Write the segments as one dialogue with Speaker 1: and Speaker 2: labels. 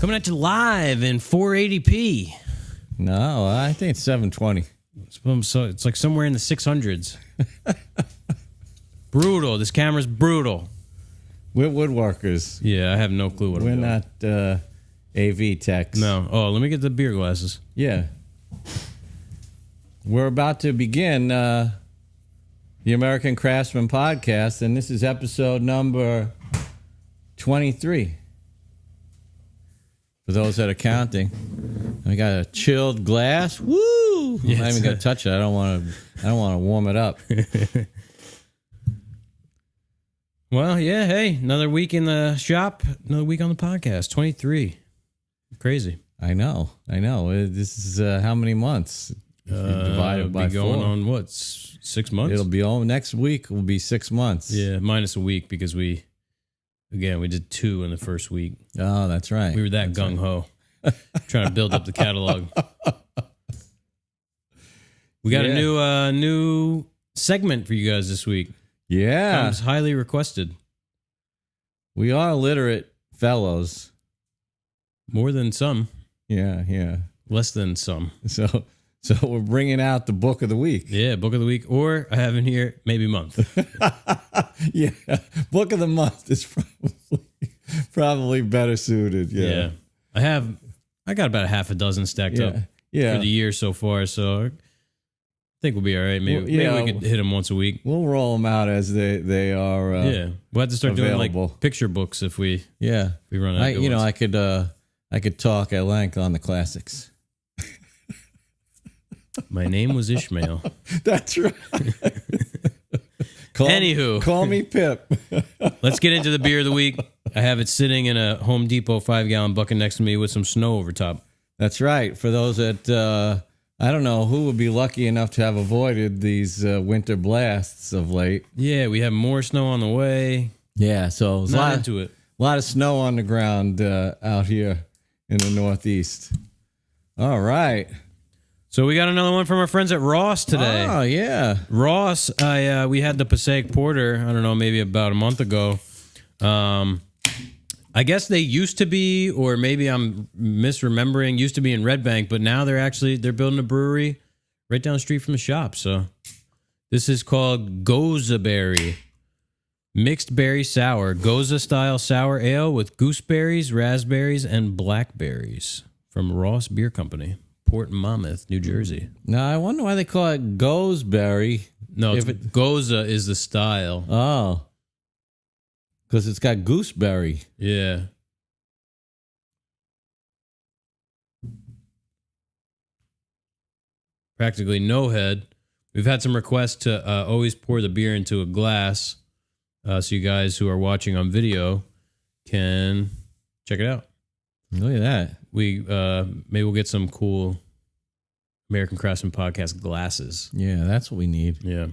Speaker 1: Coming at you live in 480p.
Speaker 2: No, I think it's 720.
Speaker 1: So it's like somewhere in the 600s. Brutal. This camera's brutal.
Speaker 2: We're woodworkers.
Speaker 1: Yeah, I have no clue what
Speaker 2: We're
Speaker 1: I'm doing.
Speaker 2: not AV techs.
Speaker 1: No. Oh, let me get the beer glasses.
Speaker 2: Yeah. We're about to begin the American Craftsman Podcast, and this is episode number 23. For those that are counting, we got a chilled glass. Woo!
Speaker 1: Yes.
Speaker 2: I'm not even gonna touch it. I don't want to warm it up.
Speaker 1: Well, yeah. Hey, another week in the shop. Another week on the podcast. 23. Crazy.
Speaker 2: I know. This is how many months? Divided by
Speaker 1: going
Speaker 2: 4.
Speaker 1: on what? 6 months.
Speaker 2: It'll be next week. Will be 6 months.
Speaker 1: Yeah, minus a week because we did 2 in the first week.
Speaker 2: Oh, that's right.
Speaker 1: We were that gung ho, trying to build up the catalog. We got a new segment for you guys this week.
Speaker 2: Yeah,
Speaker 1: Comes highly requested.
Speaker 2: we are literate fellows.
Speaker 1: More than some,
Speaker 2: Yeah.
Speaker 1: less than some.
Speaker 2: So we're bringing out the book of the week.
Speaker 1: Yeah, book of the week, or I have in here maybe month.
Speaker 2: Yeah, book of the month is probably better suited. Yeah.
Speaker 1: I got about a half a dozen stacked up for the year so far, so I think we'll be all right. Maybe we could hit them once a week.
Speaker 2: We'll roll them out as they are.
Speaker 1: We'll have to start
Speaker 2: available.
Speaker 1: doing like picture books if we run out.
Speaker 2: I could talk at length on the classics.
Speaker 1: My name was Ishmael.
Speaker 2: That's right.
Speaker 1: Anywho,
Speaker 2: call me Pip.
Speaker 1: Let's get into the beer of the week. I have it sitting in a Home Depot 5-gallon bucket next to me with some snow over top.
Speaker 2: That's right. For those that I don't know who would be lucky enough to have avoided these winter blasts of late.
Speaker 1: Yeah, we have more snow on the way.
Speaker 2: Yeah, so there's
Speaker 1: into it.
Speaker 2: A lot of snow on the ground out here in the Northeast. All right.
Speaker 1: So we got another one from our friends at Ross today.
Speaker 2: Oh, yeah.
Speaker 1: Ross, we had the Passaic Porter, I don't know, maybe about a month ago. I guess they used to be, or maybe I'm misremembering, used to be in Red Bank, but now they're building a brewery right down the street from the shop. So this is called Goza Berry. Mixed berry sour. Goza style sour ale with gooseberries, raspberries, and blackberries from Ross Beer Company. Port Monmouth, New Jersey.
Speaker 2: Now, I wonder why they call it gooseberry.
Speaker 1: No, Goza is the style.
Speaker 2: Oh. Because it's got gooseberry.
Speaker 1: Yeah. Practically no head. We've had some requests to always pour the beer into a glass so you guys who are watching on video can check it out.
Speaker 2: Look at that.
Speaker 1: Maybe we'll get some cool American Craftsman Podcast glasses.
Speaker 2: Yeah, that's what we need.
Speaker 1: Yeah.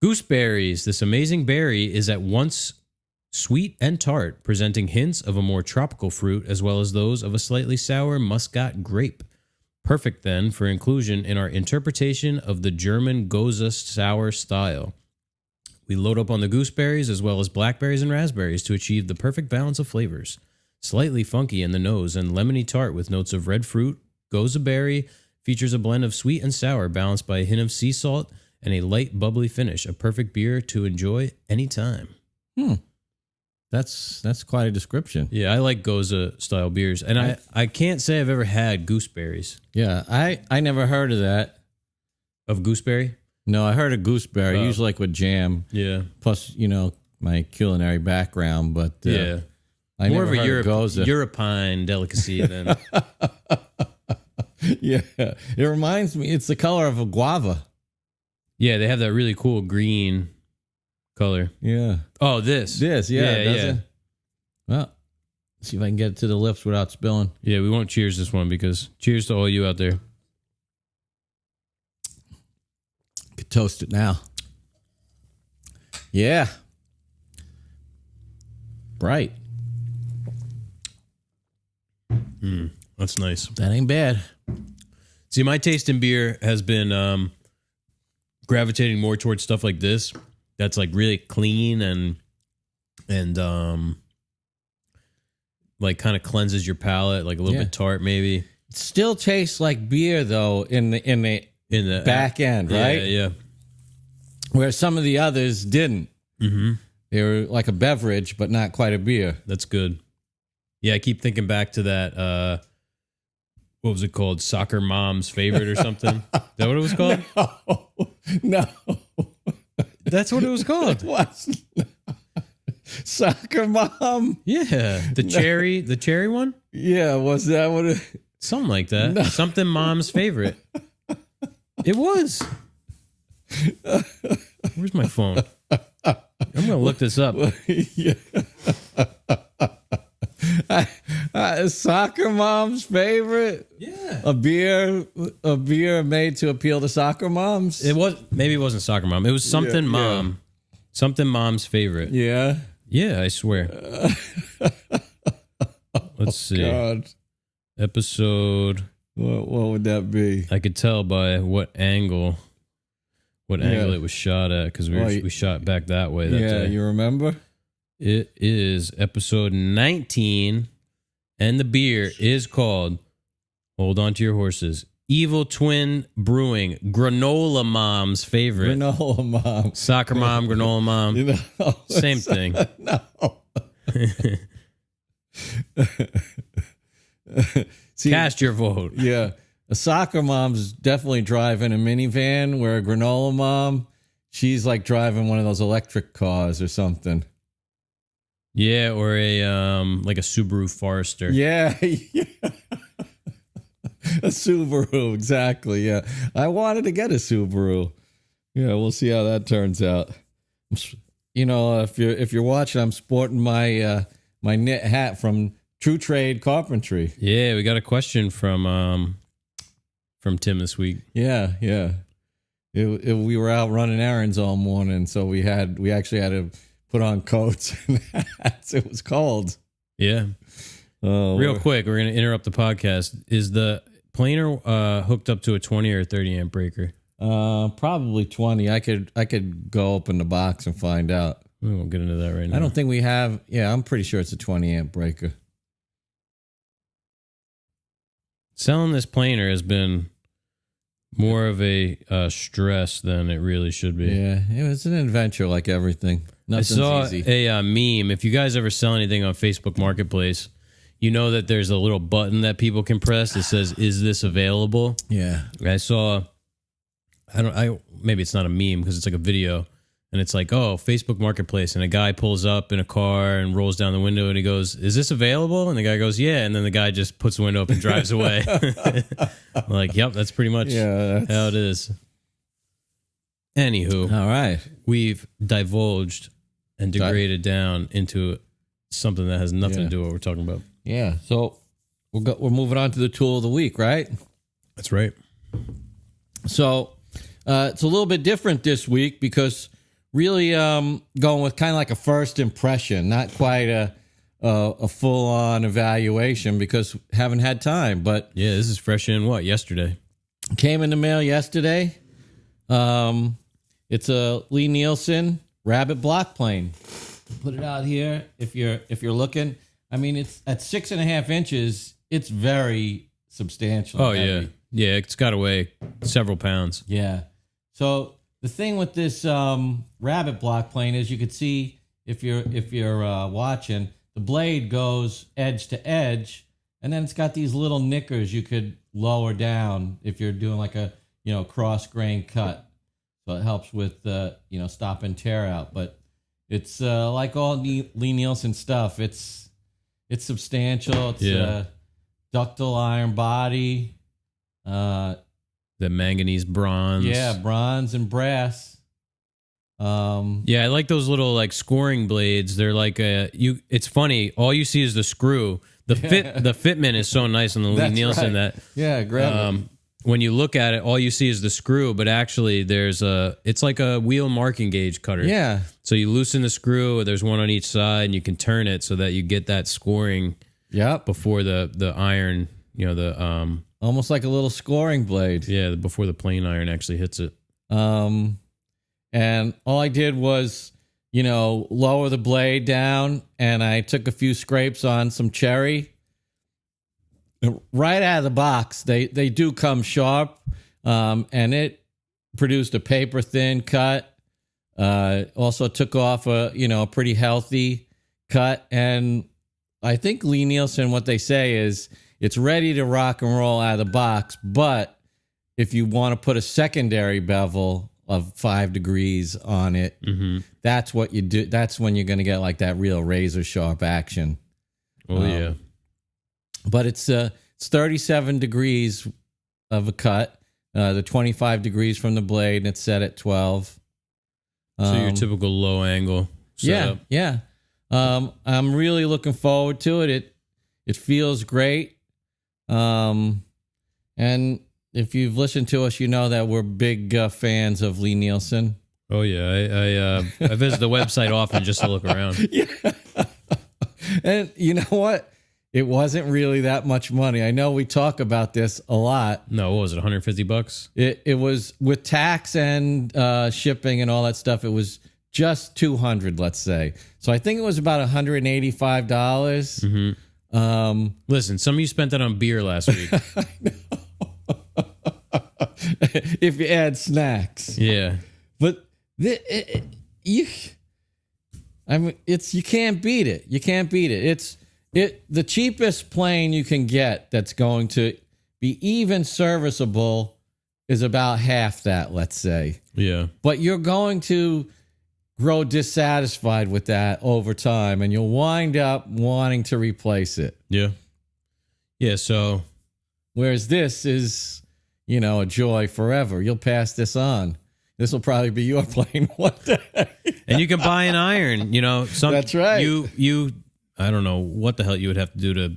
Speaker 1: Gooseberries. This amazing berry is at once sweet and tart, presenting hints of a more tropical fruit as well as those of a slightly sour muscat grape. Perfect, then, for inclusion in our interpretation of the German Goza sour style. We load up on the gooseberries as well as blackberries and raspberries to achieve the perfect balance of flavors. Slightly funky in the nose and lemony tart with notes of red fruit, Goza berry features a blend of sweet and sour balanced by a hint of sea salt and a light bubbly finish. A perfect beer to enjoy anytime.
Speaker 2: That's quite a description.
Speaker 1: Yeah, I like Goza style beers, and I can't say I've ever had gooseberries.
Speaker 2: Yeah, I never heard of that.
Speaker 1: Of gooseberry?
Speaker 2: No, I heard of gooseberry, usually like with jam.
Speaker 1: Yeah.
Speaker 2: Plus, my culinary background, but
Speaker 1: yeah.
Speaker 2: I
Speaker 1: More
Speaker 2: never
Speaker 1: of a
Speaker 2: heard of Goza.
Speaker 1: European delicacy than...
Speaker 2: Yeah, it reminds me, it's the color of a guava.
Speaker 1: Yeah, they have that really cool green color.
Speaker 2: Yeah.
Speaker 1: Oh, this.
Speaker 2: Yeah. Well, see if I can get it to the lips without spilling.
Speaker 1: Yeah, we won't cheers this one because cheers to all you out there.
Speaker 2: Could toast it now. Yeah. Bright.
Speaker 1: That's nice.
Speaker 2: That ain't bad.
Speaker 1: See, my taste in beer has been gravitating more towards stuff like this. That's like really clean and like kind of cleanses your palate, like a little bit tart maybe.
Speaker 2: It still tastes like beer though in the back end, right?
Speaker 1: Yeah.
Speaker 2: Where some of the others didn't. Mm-hmm. They were like a beverage, but not quite a beer.
Speaker 1: That's good. Yeah, I keep thinking back to that. What was it called? Soccer Mom's Favorite or something? Is that what it was called?
Speaker 2: No.
Speaker 1: That's what it was called.
Speaker 2: What? Soccer Mom?
Speaker 1: Yeah. The cherry one?
Speaker 2: Yeah, was that what it...
Speaker 1: Something like that. No. Something Mom's Favorite. It was. Where's my phone? I'm going to look this up.
Speaker 2: Yeah. Soccer Mom's Favorite?
Speaker 1: Yeah.
Speaker 2: A beer made to appeal to soccer moms?
Speaker 1: Maybe it wasn't Soccer Mom. It was something Mom. Something Mom's Favorite.
Speaker 2: Yeah.
Speaker 1: Yeah, I swear. Let's see.
Speaker 2: God.
Speaker 1: Episode.
Speaker 2: What would that be?
Speaker 1: I could tell by what angle it was shot at, because we shot back that way that day.
Speaker 2: You remember?
Speaker 1: It is episode 19, and the beer is called, hold on to your horses, Evil Twin Brewing, Granola Mom's Favorite.
Speaker 2: Granola Mom.
Speaker 1: Soccer Mom, Granola Mom. Same thing.
Speaker 2: No. See,
Speaker 1: cast your vote.
Speaker 2: Yeah. A soccer mom's definitely driving a minivan, where a granola mom, she's like driving one of those electric cars or something.
Speaker 1: Yeah, or a like a Subaru Forester.
Speaker 2: Yeah. A Subaru, exactly. Yeah. I wanted to get a Subaru. Yeah, we'll see how that turns out. You know, if you're watching, I'm sporting my my knit hat from True Trade Carpentry.
Speaker 1: Yeah, we got a question from Tim this week.
Speaker 2: Yeah. We were out running errands all morning, so we actually had to put on coats and hats. It was cold.
Speaker 1: Yeah. Real quick, we're going to interrupt the podcast. Is the planer hooked up to a 20 or 30 amp breaker?
Speaker 2: Probably 20. I could go open the box and find out.
Speaker 1: We won't get into that right now.
Speaker 2: I don't think we have. Yeah, I'm pretty sure it's a 20 amp breaker.
Speaker 1: Selling this planer has been more of a stress than it really should be.
Speaker 2: Yeah, it was an adventure like everything. Nothing's
Speaker 1: I saw
Speaker 2: easy.
Speaker 1: a meme. If you guys ever sell anything on Facebook Marketplace, you know that there's a little button that people can press that says, "Is this available?"
Speaker 2: Yeah.
Speaker 1: I saw. Maybe it's not a meme because it's like a video, and it's like, oh, Facebook Marketplace, and a guy pulls up in a car and rolls down the window, and he goes, "Is this available?" And the guy goes, "Yeah," and then the guy just puts the window up and drives away. I'm like, yep, that's pretty much how it is. Anywho,
Speaker 2: All right,
Speaker 1: we've divulged and degraded down into something that has nothing to do with what we're talking about.
Speaker 2: Yeah. So we're moving on to the tool of the week, right?
Speaker 1: That's right.
Speaker 2: So it's a little bit different this week because really going with kind of like a first impression, not quite a full-on evaluation because haven't had time. But
Speaker 1: yeah, this is fresh in yesterday.
Speaker 2: Came in the mail yesterday. It's a Lee Nielsen Rabbit block plane. Put it out here if you're looking. I mean, it's at 6.5 inches. It's very substantial.
Speaker 1: Oh heavy. Yeah, it's got to weigh several pounds.
Speaker 2: Yeah. So the thing with this rabbit block plane is you could see if you're watching, the blade goes edge to edge, and then it's got these little knickers you could lower down if you're doing like a cross grain cut. So it helps with stop and tear out. But it's like all Lee Nielsen stuff. It's substantial. It's a ductile iron body.
Speaker 1: The manganese bronze.
Speaker 2: Yeah, bronze and brass.
Speaker 1: Yeah, I like those little like scoring blades. They're like it's funny. All you see is the screw. The fitment is so nice on the Lee Nielsen
Speaker 2: right.
Speaker 1: that
Speaker 2: grab it.
Speaker 1: When you look at it, all you see is the screw, but actually it's like a wheel marking gauge cutter.
Speaker 2: Yeah.
Speaker 1: So you loosen the screw, there's one on each side, and you can turn it so that you get that scoring before the iron,
Speaker 2: almost like a little scoring blade.
Speaker 1: Yeah, before the plane iron actually hits it.
Speaker 2: And all I did was, lower the blade down, and I took a few scrapes on some cherry. Right out of the box, they do come sharp, and it produced a paper thin cut. Also took off a pretty healthy cut, and I think Lee Nielsen, what they say is it's ready to rock and roll out of the box, but if you want to put a secondary bevel of 5 degrees on it, that's what you do. That's when you're going to get like that real razor sharp action.
Speaker 1: Oh yeah.
Speaker 2: But it's 37 degrees of a cut, the 25 degrees from the blade, and it's set at 12.
Speaker 1: So your typical low angle setup.
Speaker 2: Yeah. I'm really looking forward to it. It feels great. And if you've listened to us, you know that we're big fans of Lee Nielsen.
Speaker 1: Oh yeah, I visit the website often just to look around.
Speaker 2: Yeah. And you know what? It wasn't really that much money. I know we talk about this a lot.
Speaker 1: No, what was it, $150?
Speaker 2: It was with tax and shipping and all that stuff. It was just $200, let's say. So I think it was about $185.
Speaker 1: Listen, some of you spent that on beer last week.
Speaker 2: I know. If you add snacks.
Speaker 1: Yeah.
Speaker 2: But you can't beat it. You can't beat it. It's the cheapest plane you can get that's going to be even serviceable is about half that, let's say.
Speaker 1: Yeah.
Speaker 2: But you're going to grow dissatisfied with that over time, and you'll wind up wanting to replace it.
Speaker 1: Yeah. Yeah, so
Speaker 2: whereas this is, a joy forever. You'll pass this on. This will probably be your plane one day.
Speaker 1: And you can buy an iron,
Speaker 2: That's right.
Speaker 1: You I don't know what the hell you would have to do to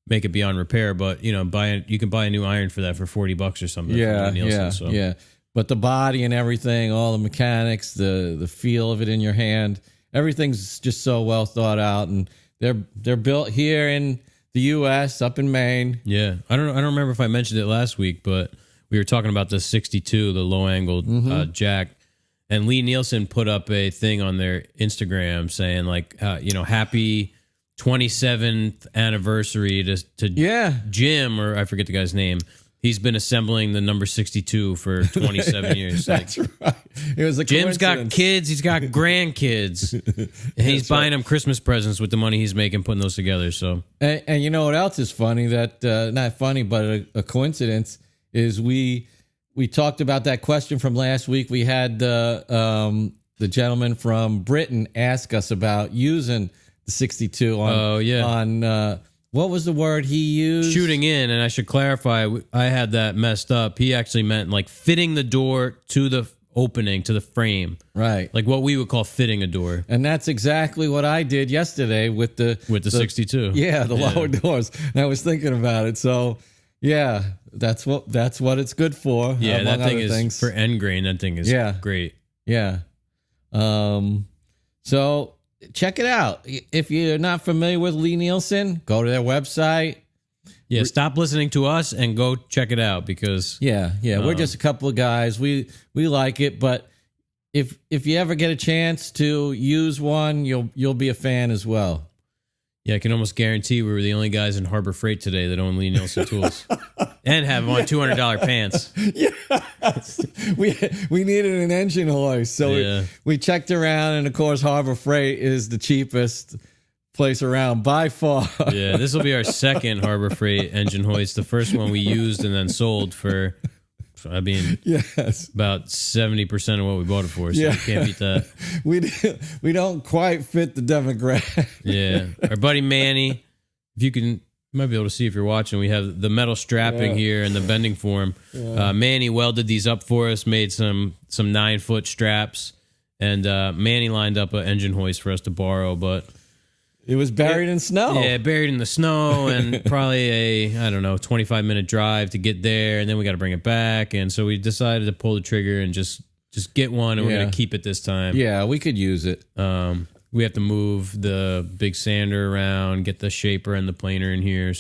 Speaker 1: make it beyond repair, but you can buy a new iron for that for $40 or something.
Speaker 2: Yeah. But the body and everything, all the mechanics, the feel of it in your hand, everything's just so well thought out, and they're built here in the U.S. up in Maine.
Speaker 1: Yeah, I don't remember if I mentioned it last week, but we were talking about the 62, the low angled jack, and Lee Nielsen put up a thing on their Instagram saying like, happy 27th anniversary to Jim, or I forget the guy's name. He's been assembling the number 62 for 27 years.
Speaker 2: That's right. It was a
Speaker 1: Jim's got kids. He's got grandkids. And he's buying them Christmas presents with the money he's making, putting those together. So,
Speaker 2: and you know what else is funny? That not funny, but a coincidence is we talked about that question from last week. We had the gentleman from Britain ask us about using the 62 on what was the word he used?
Speaker 1: Shooting in, and I should clarify, I had that messed up. He actually meant like fitting the door to the opening, to the frame.
Speaker 2: Right.
Speaker 1: Like what we would call fitting a door.
Speaker 2: And that's exactly what I did yesterday with the
Speaker 1: 62.
Speaker 2: Yeah, the lower doors. And I was thinking about it. So, yeah, that's what it's good for.
Speaker 1: Yeah, that thing is for end grain. That thing is great.
Speaker 2: Yeah. So check it out. If you're not familiar with Lee Nielsen, go to their website.
Speaker 1: Yeah, stop listening to us and go check it out because
Speaker 2: we're just a couple of guys. We like it, but if you ever get a chance to use one, you'll be a fan as well.
Speaker 1: Yeah, I can almost guarantee we were the only guys in Harbor Freight today that own Lee Nielsen tools and have on $200 pants.
Speaker 2: Yes. We needed an engine hoist, so we checked around, and of course Harbor Freight is the cheapest place around by far.
Speaker 1: Yeah, this will be our second Harbor Freight engine hoist. The first one we used and then sold for, about 70% of what we bought it for. So you can't beat that.
Speaker 2: We don't quite fit the demographic.
Speaker 1: Yeah, our buddy Manny, if you can. You might be able to see if you're watching. We have the metal strapping here and the bending form. Manny welded these up for us, made some 9-foot straps, and Manny lined up an engine hoist for us to borrow, but
Speaker 2: it was buried in snow.
Speaker 1: Yeah, buried in the snow, and probably 25-minute drive to get there, and then we got to bring it back, and so we decided to pull the trigger and just get one, and we're going to keep it this time.
Speaker 2: Yeah, we could use it.
Speaker 1: We have to move the big sander around, get the shaper and the planer in here,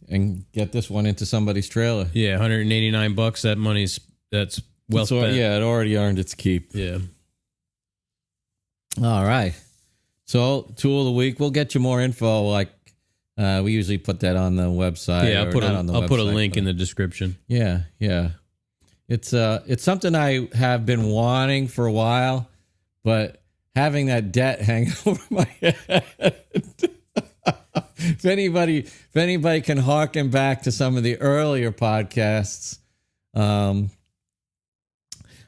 Speaker 2: and get this one into somebody's trailer.
Speaker 1: Yeah, $189. That's well spent.
Speaker 2: Yeah, it already earned its keep.
Speaker 1: Yeah.
Speaker 2: All right. So, tool of the week. We'll get you more info. Like we usually put that on the website.
Speaker 1: Yeah, I'll put a link in the description.
Speaker 2: Yeah. It's something I have been wanting for a while, but having that debt hang over my head. If anybody can harken back to some of the earlier podcasts, I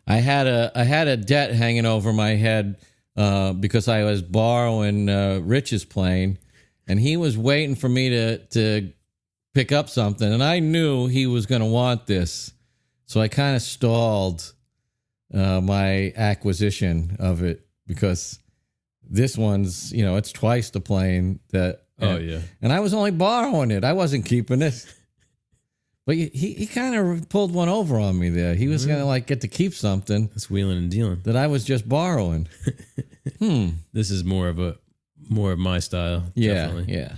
Speaker 2: had a debt hanging over my head because I was borrowing Rich's plane, and he was waiting for me to pick up something, and I knew he was going to want this, so I kind of stalled my acquisition of it because this one's, it's twice the plane that. And I was only borrowing it. I wasn't keeping it. But he kind of pulled one over on me there. He was going to get to keep something.
Speaker 1: That's wheeling and dealing.
Speaker 2: That I was just borrowing.
Speaker 1: This is more of my style.
Speaker 2: Yeah,
Speaker 1: definitely.
Speaker 2: yeah.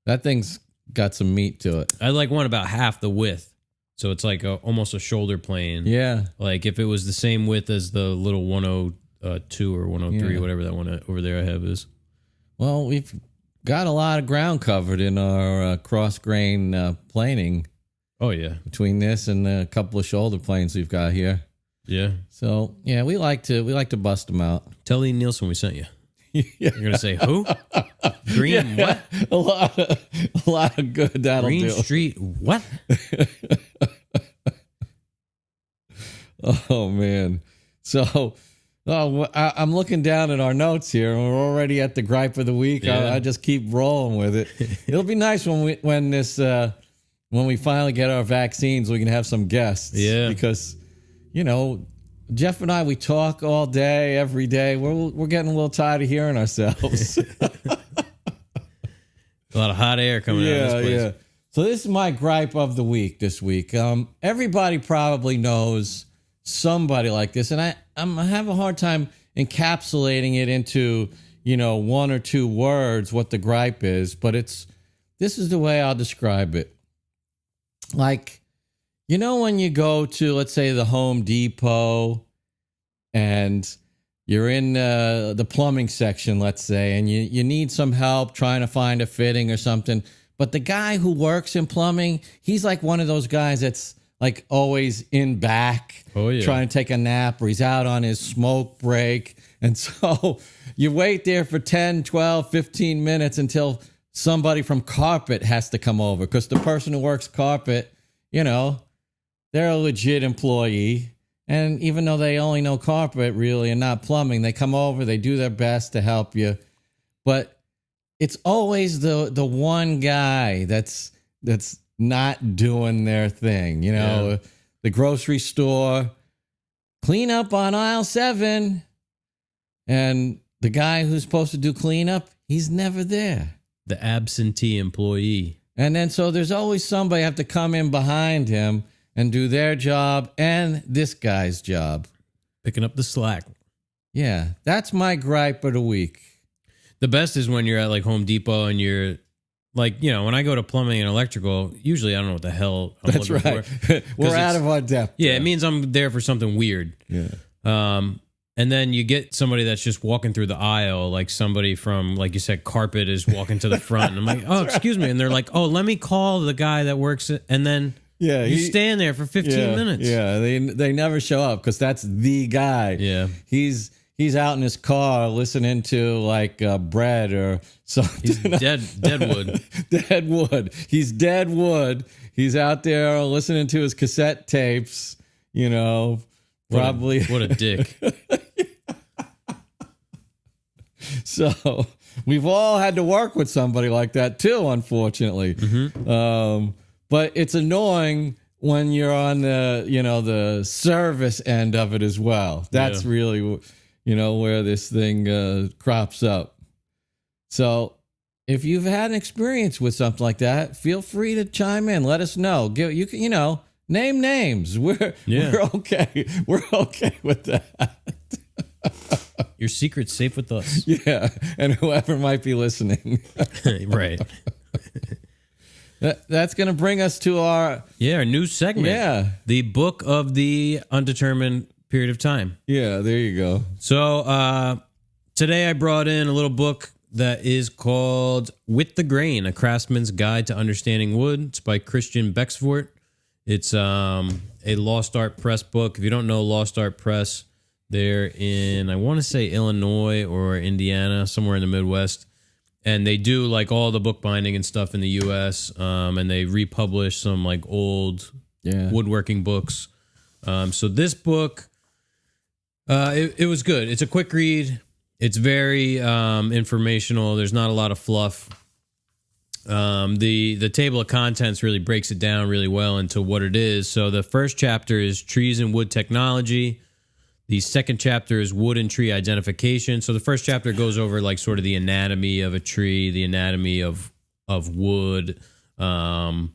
Speaker 2: That thing's got some meat to it.
Speaker 1: I like one about half the width. So it's like almost a shoulder plane.
Speaker 2: Yeah.
Speaker 1: Like if it was the same width as the little 102 or 103, whatever that one over there I have is.
Speaker 2: Well, we've got a lot of ground covered in our cross grain planing.
Speaker 1: Oh yeah,
Speaker 2: between this and a couple of shoulder planes we've got here.
Speaker 1: Yeah.
Speaker 2: So yeah, we like to bust them out.
Speaker 1: Tell Lee Nielsen we sent you. You're gonna say who? Greene what?
Speaker 2: A lot of good that'll
Speaker 1: Greene
Speaker 2: do.
Speaker 1: Street what?
Speaker 2: Oh man. So. Oh, I'm looking down at our notes here, and we're already at the gripe of the week.
Speaker 1: Yeah.
Speaker 2: I just keep rolling with it. It'll be nice when we finally get our vaccines, we can have some guests.
Speaker 1: Yeah,
Speaker 2: because Jeff and I, we talk all day, every day. We're getting a little tired of hearing ourselves.
Speaker 1: A lot of hot air coming out of this place. Yeah.
Speaker 2: So this is my gripe of the week this week. Everybody probably knows somebody like this, and I have a hard time encapsulating it into one or two words what the gripe is, but this is the way I'll describe it. Like, when you go to, let's say, the Home Depot, and you're in the plumbing section, let's say, and you need some help trying to find a fitting or something, but the guy who works in plumbing, he's like one of those guys that's like always in back, trying to take a nap, or he's out on his smoke break. And so you wait there for 10, 12, 15 minutes until somebody from carpet has to come over, because the person who works carpet, they're a legit employee. And even though they only know carpet really and not plumbing, they come over, they do their best to help you. But it's always the one guy that's not doing their thing. The grocery store, clean up on aisle 7, and the guy who's supposed to do cleanup, he's never there.
Speaker 1: The absentee employee.
Speaker 2: And then so there's always somebody have to come in behind him and do their job and this guy's job.
Speaker 1: Picking up the slack.
Speaker 2: Yeah, that's my gripe of the week.
Speaker 1: The best is when you're at like Home Depot and you're like, when I go to plumbing and electrical, usually I don't know what the hell I'm
Speaker 2: That's
Speaker 1: looking
Speaker 2: right.
Speaker 1: for.
Speaker 2: We're out of our depth.
Speaker 1: Yeah, it means I'm there for something weird.
Speaker 2: Yeah.
Speaker 1: And then you get somebody that's just walking through the aisle, like somebody from, like you said, carpet is walking to the front. And I'm like, oh, excuse me. And they're like, oh, let me call the guy that works it. And then you stand there for 15 minutes.
Speaker 2: Yeah, they never show up because that's the guy.
Speaker 1: Yeah.
Speaker 2: He's out in his car listening to like bread or something.
Speaker 1: He's dead wood.
Speaker 2: Dead wood. He's dead wood. He's out there listening to his cassette tapes, probably.
Speaker 1: What a dick.
Speaker 2: So we've all had to work with somebody like that too, unfortunately. Mm-hmm. But it's annoying when you're on the service end of it as well. That's really, where this thing crops up. So if you've had an experience with something like that, feel free to chime in. Let us know. Name names. We're okay. We're okay with that.
Speaker 1: Your secret's safe with us.
Speaker 2: Yeah, and whoever might be listening.
Speaker 1: Right.
Speaker 2: That's going to bring us to our
Speaker 1: new segment.
Speaker 2: Yeah,
Speaker 1: the book of the undetermined period of time.
Speaker 2: Yeah, there you go.
Speaker 1: So Today I brought in a little book that is called With the Grain, A Craftsman's Guide to Understanding Wood. It's by Christian Bexford. It's a Lost Art Press book. If you don't know Lost Art Press, they're in, I want to say Illinois or Indiana, somewhere in the Midwest. And they do like all the bookbinding and stuff in the U.S. And they republish some like old woodworking books. So this book, it was good. It's a quick read. It's very informational. There's not a lot of fluff. The table of contents really breaks it down really well into what it is. So the first chapter is trees and wood technology. The second chapter is wood and tree identification. So the first chapter goes over like sort of the anatomy of a tree, the anatomy of wood.
Speaker 2: On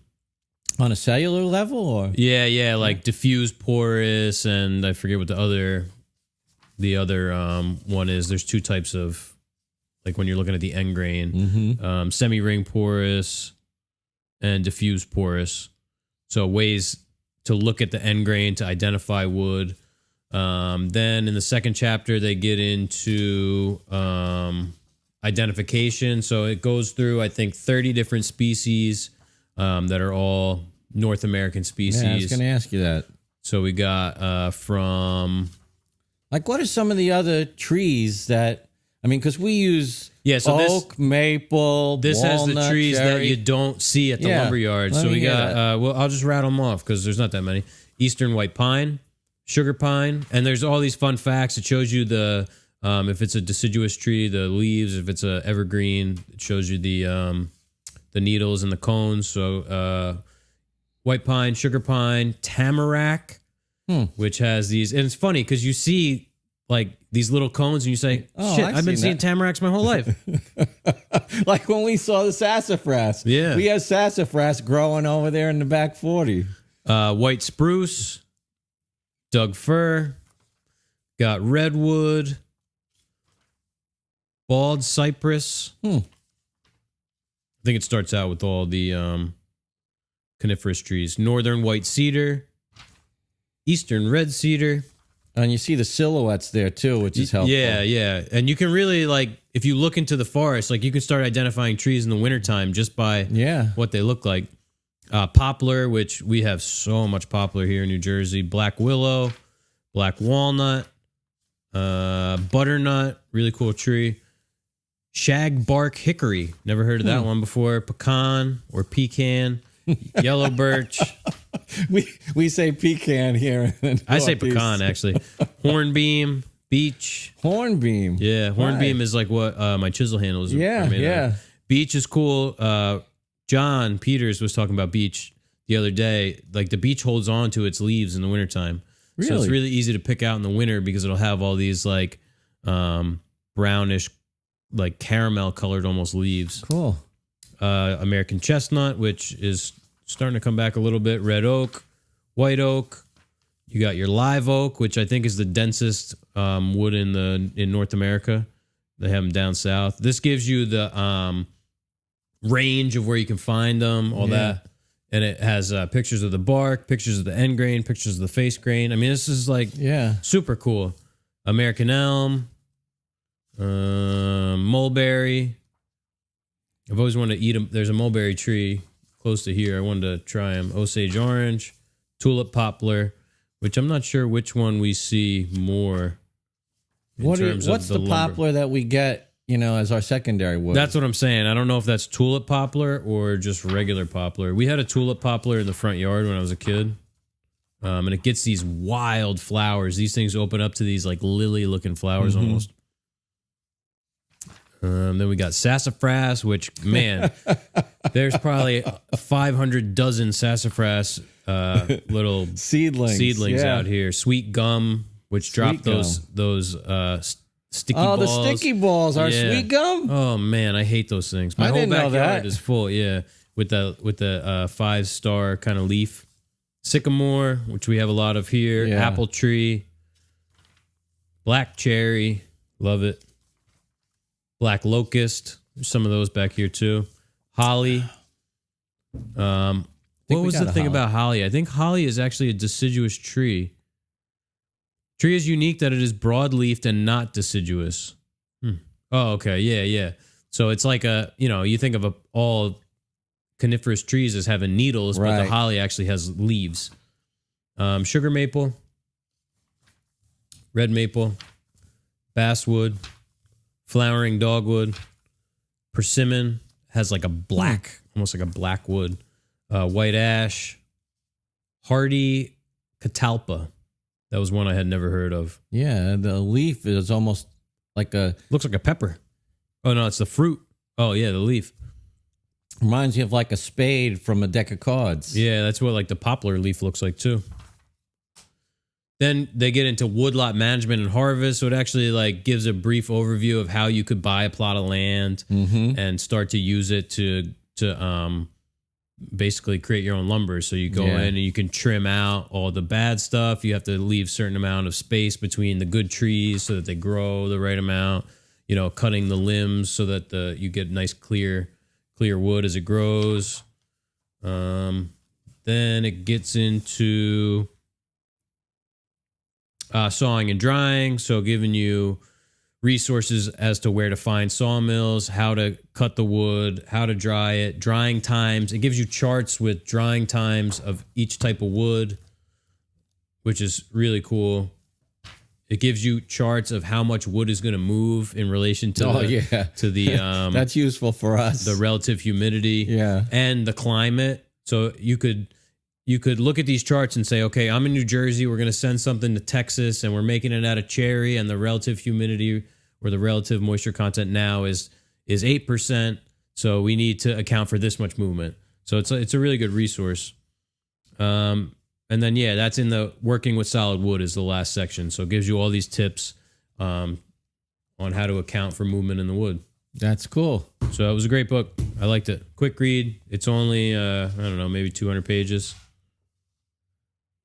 Speaker 2: a cellular level, or
Speaker 1: like diffuse, porous, and I forget what the other one is. There's two types of, like when you're looking at the end grain, semi-ring porous and diffuse porous. So ways to look at the end grain to identify wood. Then in the second chapter, they get into identification. So it goes through, I think, 30 different species that are all North American species.
Speaker 2: Yeah, I was going to ask you that.
Speaker 1: So we got from...
Speaker 2: Like, what are some of the other trees that... I mean, because we use oak, maple,
Speaker 1: this
Speaker 2: walnut,
Speaker 1: has the trees
Speaker 2: cherry.
Speaker 1: that you don't see at the lumberyard. So we got... well, I'll just rattle them off because there's not that many. Eastern white pine, sugar pine, and there's all these fun facts. It shows you the... if it's a deciduous tree, the leaves. If it's a evergreen, it shows you the needles and the cones. So white pine, sugar pine, tamarack, which has these, and it's funny because you see like these little cones and you say, "Shit, I've been seeing tamaracks my whole life."
Speaker 2: Like when we saw the sassafras.
Speaker 1: Yeah,
Speaker 2: we have sassafras growing over there in the back 40.
Speaker 1: White spruce, Doug fir, got redwood, bald cypress. I think it starts out with all the coniferous trees. Northern white cedar, eastern red cedar.
Speaker 2: And you see the silhouettes there too, which is helpful.
Speaker 1: Yeah. And you can really, like, if you look into the forest, like you can start identifying trees in the wintertime just by what they look like. Poplar, which we have so much poplar here in New Jersey. Black willow, black walnut, butternut, really cool tree. Shagbark hickory. Never heard of that one before. Pecan or pecan. Yellow birch.
Speaker 2: We say pecan here.
Speaker 1: I say pecan, actually. Hornbeam, beech.
Speaker 2: Hornbeam.
Speaker 1: Yeah, hornbeam is like what my chisel handles are made of. Beech is cool. John Peters was talking about beech the other day. Like the beech holds on to its leaves in the wintertime. Really? So it's really easy to pick out in the winter because it'll have all these like brownish, like caramel colored almost leaves.
Speaker 2: Cool.
Speaker 1: American chestnut, which is starting to come back a little bit. Red oak, white oak. You got your live oak, which I think is the densest wood in North America. They have them down south. This gives you the range of where you can find them, all that. And it has pictures of the bark, pictures of the end grain, pictures of the face grain. I mean, this is like super cool. American elm, mulberry. I've always wanted to eat them. There's a mulberry tree close to here. I wanted to try them. Osage orange, tulip poplar, which I'm not sure which one we see more.
Speaker 2: What's the poplar that we get, as our secondary wood?
Speaker 1: That's what I'm saying. I don't know if that's tulip poplar or just regular poplar. We had a tulip poplar in the front yard when I was a kid. And it gets these wild flowers. These things open up to these like lily-looking flowers almost. Then we got sassafras, which, man, there's probably 500 dozen sassafras little seedlings out here. Sweet gum, which drop those sticky balls.
Speaker 2: Oh, the sticky balls are sweet gum?
Speaker 1: Oh, man, I hate those things. My whole backyard is full, with the 5-star kind of leaf. Sycamore, which we have a lot of here. Apple tree. Black cherry. Love it. Black locust. There's some of those back here too. Holly. What was the thing about holly? I think holly is actually a deciduous tree. Tree is unique that it is broad-leafed and not deciduous. Oh, okay. Yeah, yeah. So it's like you think of all coniferous trees as having needles, but the
Speaker 2: Right.
Speaker 1: holly actually has leaves. Sugar maple, red maple, basswood, flowering dogwood, persimmon has like a black, almost like a black wood, white ash, hardy catalpa. That was one I had never heard of.
Speaker 2: Yeah, the leaf is almost like
Speaker 1: Looks like a pepper. Oh no, it's the fruit. Oh yeah, the leaf.
Speaker 2: reminds you of like a spade from a deck of cards.
Speaker 1: Yeah, that's what like the poplar leaf looks like too. Then they get into woodlot management and harvest. So it actually like gives a brief overview of how you could buy a plot of land and start to use it to basically create your own lumber. So you go in and you can trim out all the bad stuff. You have to leave certain amount of space between the good trees so that they grow the right amount. You know, cutting the limbs so that you get nice clear wood as it grows. Then it gets into sawing and drying, so giving you resources as to where to find sawmills, how to cut the wood, how to dry it, drying times. It gives you charts with drying times of each type of wood, which is really cool. It gives you charts of how much wood is going to move in relation to the
Speaker 2: that's useful for us.
Speaker 1: the relative humidity and the climate. So you could look at these charts and say, okay, I'm in New Jersey. We're going to send something to Texas and we're making it out of cherry, and the relative humidity or the relative moisture content now is 8%. So we need to account for this much movement. So it's a really good resource. And then, that's in the working with solid wood is the last section. So it gives you all these tips on how to account for movement in the wood.
Speaker 2: That's cool.
Speaker 1: So it was a great book. I liked it. Quick read. It's only, I don't know, maybe 200 pages.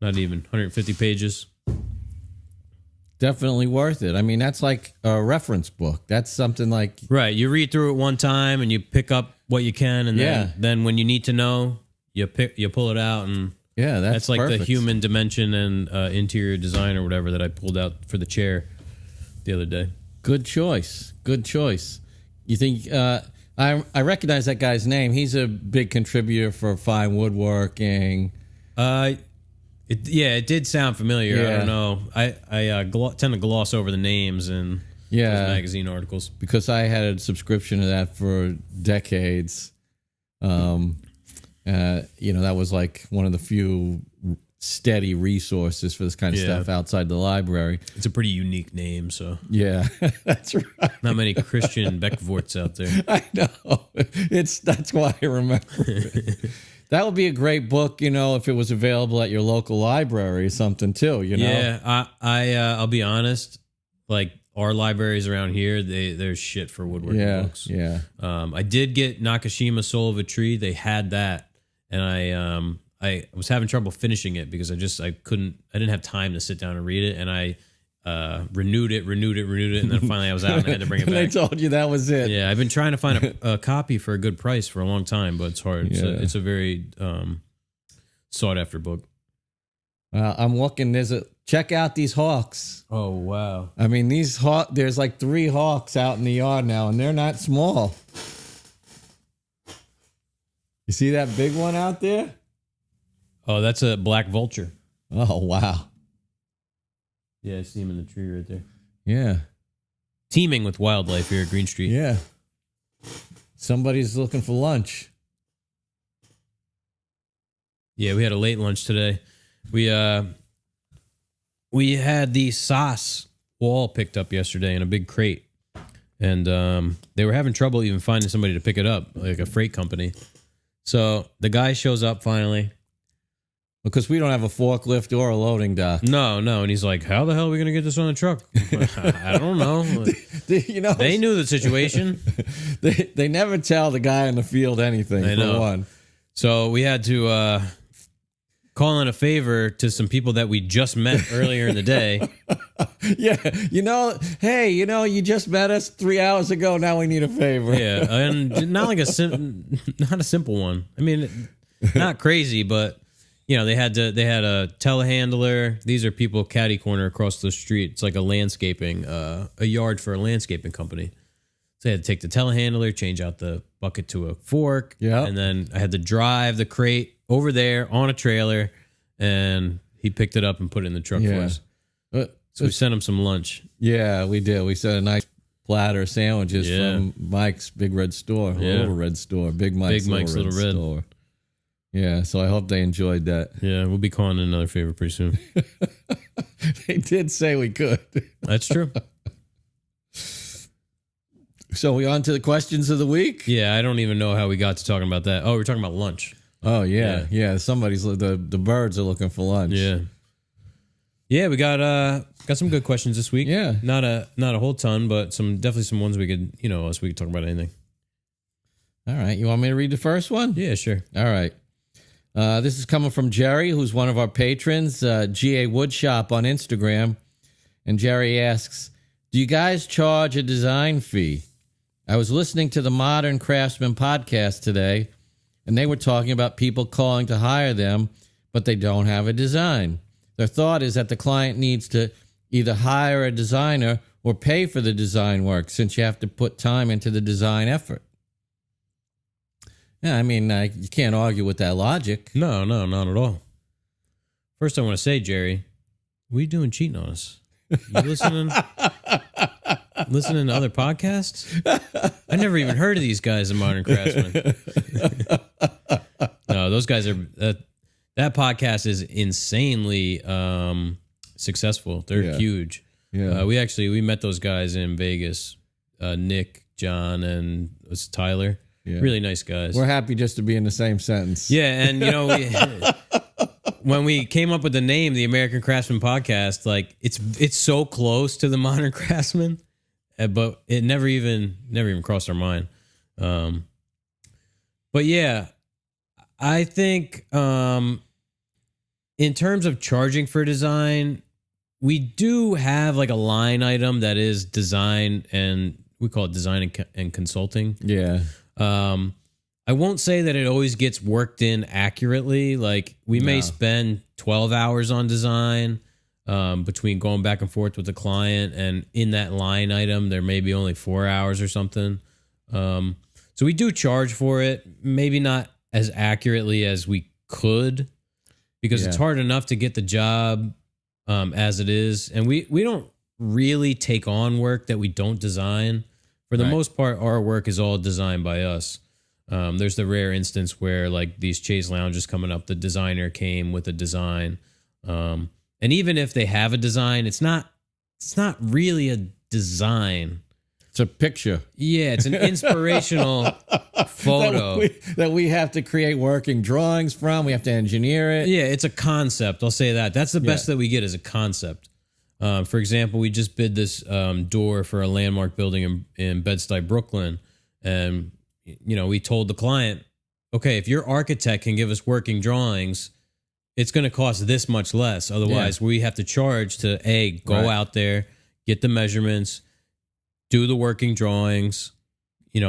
Speaker 1: Not even 150 pages.
Speaker 2: Definitely worth it. I mean, that's like a reference book. That's something like...
Speaker 1: Right. You read through it one time and you pick up what you can. And then when you need to know, you pull it out. And that's like
Speaker 2: perfect.
Speaker 1: the human dimension and interior design or whatever that I pulled out for the chair the other day.
Speaker 2: Good choice. Good choice. You think... I recognize that guy's name. He's a big contributor for fine woodworking.
Speaker 1: It did sound familiar. I don't know. I tend to gloss over the names in those magazine articles
Speaker 2: because I had a subscription to that for decades. That was like one of the few steady resources for this kind of stuff outside the library.
Speaker 1: It's a pretty unique name, so
Speaker 2: that's right.
Speaker 1: Not many Christian Beckvorts out there.
Speaker 2: I know. That's why I remember it. That would be a great book, if it was available at your local library or something too,
Speaker 1: Yeah, I'll be honest, like our libraries around here, there's shit for woodworking books.
Speaker 2: Yeah.
Speaker 1: I did get Nakashima Soul of a Tree. They had that, and I was having trouble finishing it because I didn't have time to sit down and read it, and I renewed it, and then finally I was out and I had to bring it back.
Speaker 2: They told you that was it.
Speaker 1: Yeah, I've been trying to find a copy for a good price for a long time, but it's hard.
Speaker 2: Yeah.
Speaker 1: It's a very sought after book.
Speaker 2: I'm looking. Check out these hawks.
Speaker 1: Oh wow!
Speaker 2: I mean, there's like 3 hawks out in the yard now, and they're not small. You see that big one out there?
Speaker 1: Oh, that's a black vulture.
Speaker 2: Oh wow!
Speaker 1: Yeah, I see him in the tree right there.
Speaker 2: Yeah.
Speaker 1: Teeming with wildlife here at Greene Street.
Speaker 2: Yeah. Somebody's looking for lunch.
Speaker 1: Yeah, we had a late lunch today. We had the sauce wall picked up yesterday in a big crate. And they were having trouble even finding somebody to pick it up, like a freight company. So the guy shows up finally.
Speaker 2: Because we don't have a forklift or a loading dock.
Speaker 1: No. And he's like, how the hell are we going to get this on the truck? I don't know. They knew the situation.
Speaker 2: They never tell the guy in the field anything, for one.
Speaker 1: So we had to call in a favor to some people that we just met earlier in the day.
Speaker 2: Yeah. Hey, you just met us 3 hours ago. Now we need a favor.
Speaker 1: Yeah. And not like not a simple one. I mean, not crazy, but... they had a telehandler. These are people catty corner across the street. It's like a landscaping, a yard for a landscaping company. So I had to take the telehandler, change out the bucket to a fork.
Speaker 2: Yeah.
Speaker 1: And then I had to drive the crate over there on a trailer, and he picked it up and put it in the truck for us. So we sent him some lunch.
Speaker 2: Yeah, we did. We sent a nice platter of sandwiches from Mike's Big Red Store, Little Red Store, Big Mike's Little Red Store. Yeah, so I hope they enjoyed that.
Speaker 1: Yeah, we'll be calling in another favor pretty soon.
Speaker 2: They did say we could.
Speaker 1: That's true.
Speaker 2: So we on to the questions of the week?
Speaker 1: Yeah, I don't even know how we got to talking about that. Oh, we're talking about lunch.
Speaker 2: Oh, yeah. Somebody's the birds are looking for lunch.
Speaker 1: Yeah. Yeah, we got some good questions this week.
Speaker 2: Yeah.
Speaker 1: Not a whole ton, but definitely some ones we could, we could talk about anything.
Speaker 2: All right. You want me to read the first one?
Speaker 1: Yeah, sure.
Speaker 2: All right. This is coming from Jerry, who's one of our patrons, GA Woodshop on Instagram. And Jerry asks, do you guys charge a design fee? I was listening to the Modern Craftsman Podcast today, and they were talking about people calling to hire them, but they don't have a design. Their thought is that the client needs to either hire a designer or pay for the design work, since you have to put time into the design effort. Yeah, I mean, you can't argue with that logic.
Speaker 1: No, not at all. First, I want to say, Jerry, what are you doing cheating on us? You listening to other podcasts? I never even heard of these guys in Modern Craftsman. No, those guys are... that podcast is insanely successful. They're huge.
Speaker 2: Yeah.
Speaker 1: We met those guys in Vegas. Nick, John, and Tyler. Yeah. Really nice guys.
Speaker 2: We're happy just to be in the same sentence.
Speaker 1: Yeah, and when we came up with the name, the American Craftsman Podcast, like it's so close to the Modern Craftsman, but it never even crossed our mind. But yeah, I think in terms of charging for design, we do have like a line item that is design, and we call it design and consulting.
Speaker 2: Yeah.
Speaker 1: I won't say that it always gets worked in accurately. Like we may spend 12 hours on design between going back and forth with the client, and in that line item, there may be only 4 hours or something. So we do charge for it, maybe not as accurately as we could, because it's hard enough to get the job as it is. And we don't really take on work that we don't design. For the most part, our work is all designed by us. There's the rare instance where, like these chaise lounges coming up, the designer came with a design. And even if they have a design, it's not really a design.
Speaker 2: It's a picture.
Speaker 1: Yeah, it's an inspirational photo
Speaker 2: that we have to create working drawings from. We have to engineer it.
Speaker 1: Yeah, it's a concept. I'll say that. That's the best that we get is a concept. For example, we just bid this door for a landmark building in Bed-Stuy, Brooklyn. And, we told the client, okay, if your architect can give us working drawings, it's going to cost this much less. Otherwise, we have to charge to, go out there, get the measurements, do the working drawings,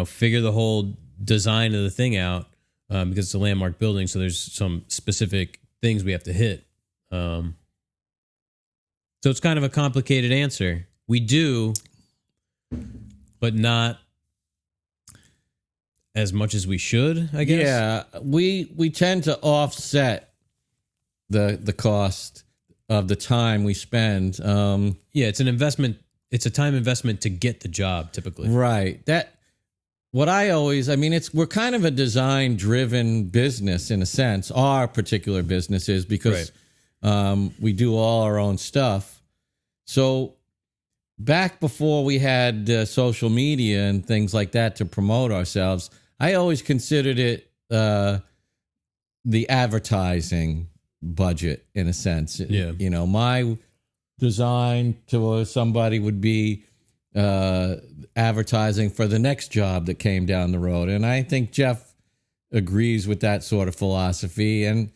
Speaker 1: figure the whole design of the thing out because it's a landmark building. So there's some specific things we have to hit. So it's kind of a complicated answer. We do, but not as much as we should, I guess.
Speaker 2: Yeah, we tend to offset the cost of the time we spend.
Speaker 1: It's an investment. It's a time investment to get the job, typically.
Speaker 2: Right. We're kind of a design-driven business in a sense. Our particular business is because we do all our own stuff. So back before we had social media and things like that to promote ourselves, I always considered it the advertising budget in a sense.
Speaker 1: Yeah.
Speaker 2: My design to somebody would be advertising for the next job that came down the road. And I think Jeff agrees with that sort of philosophy. And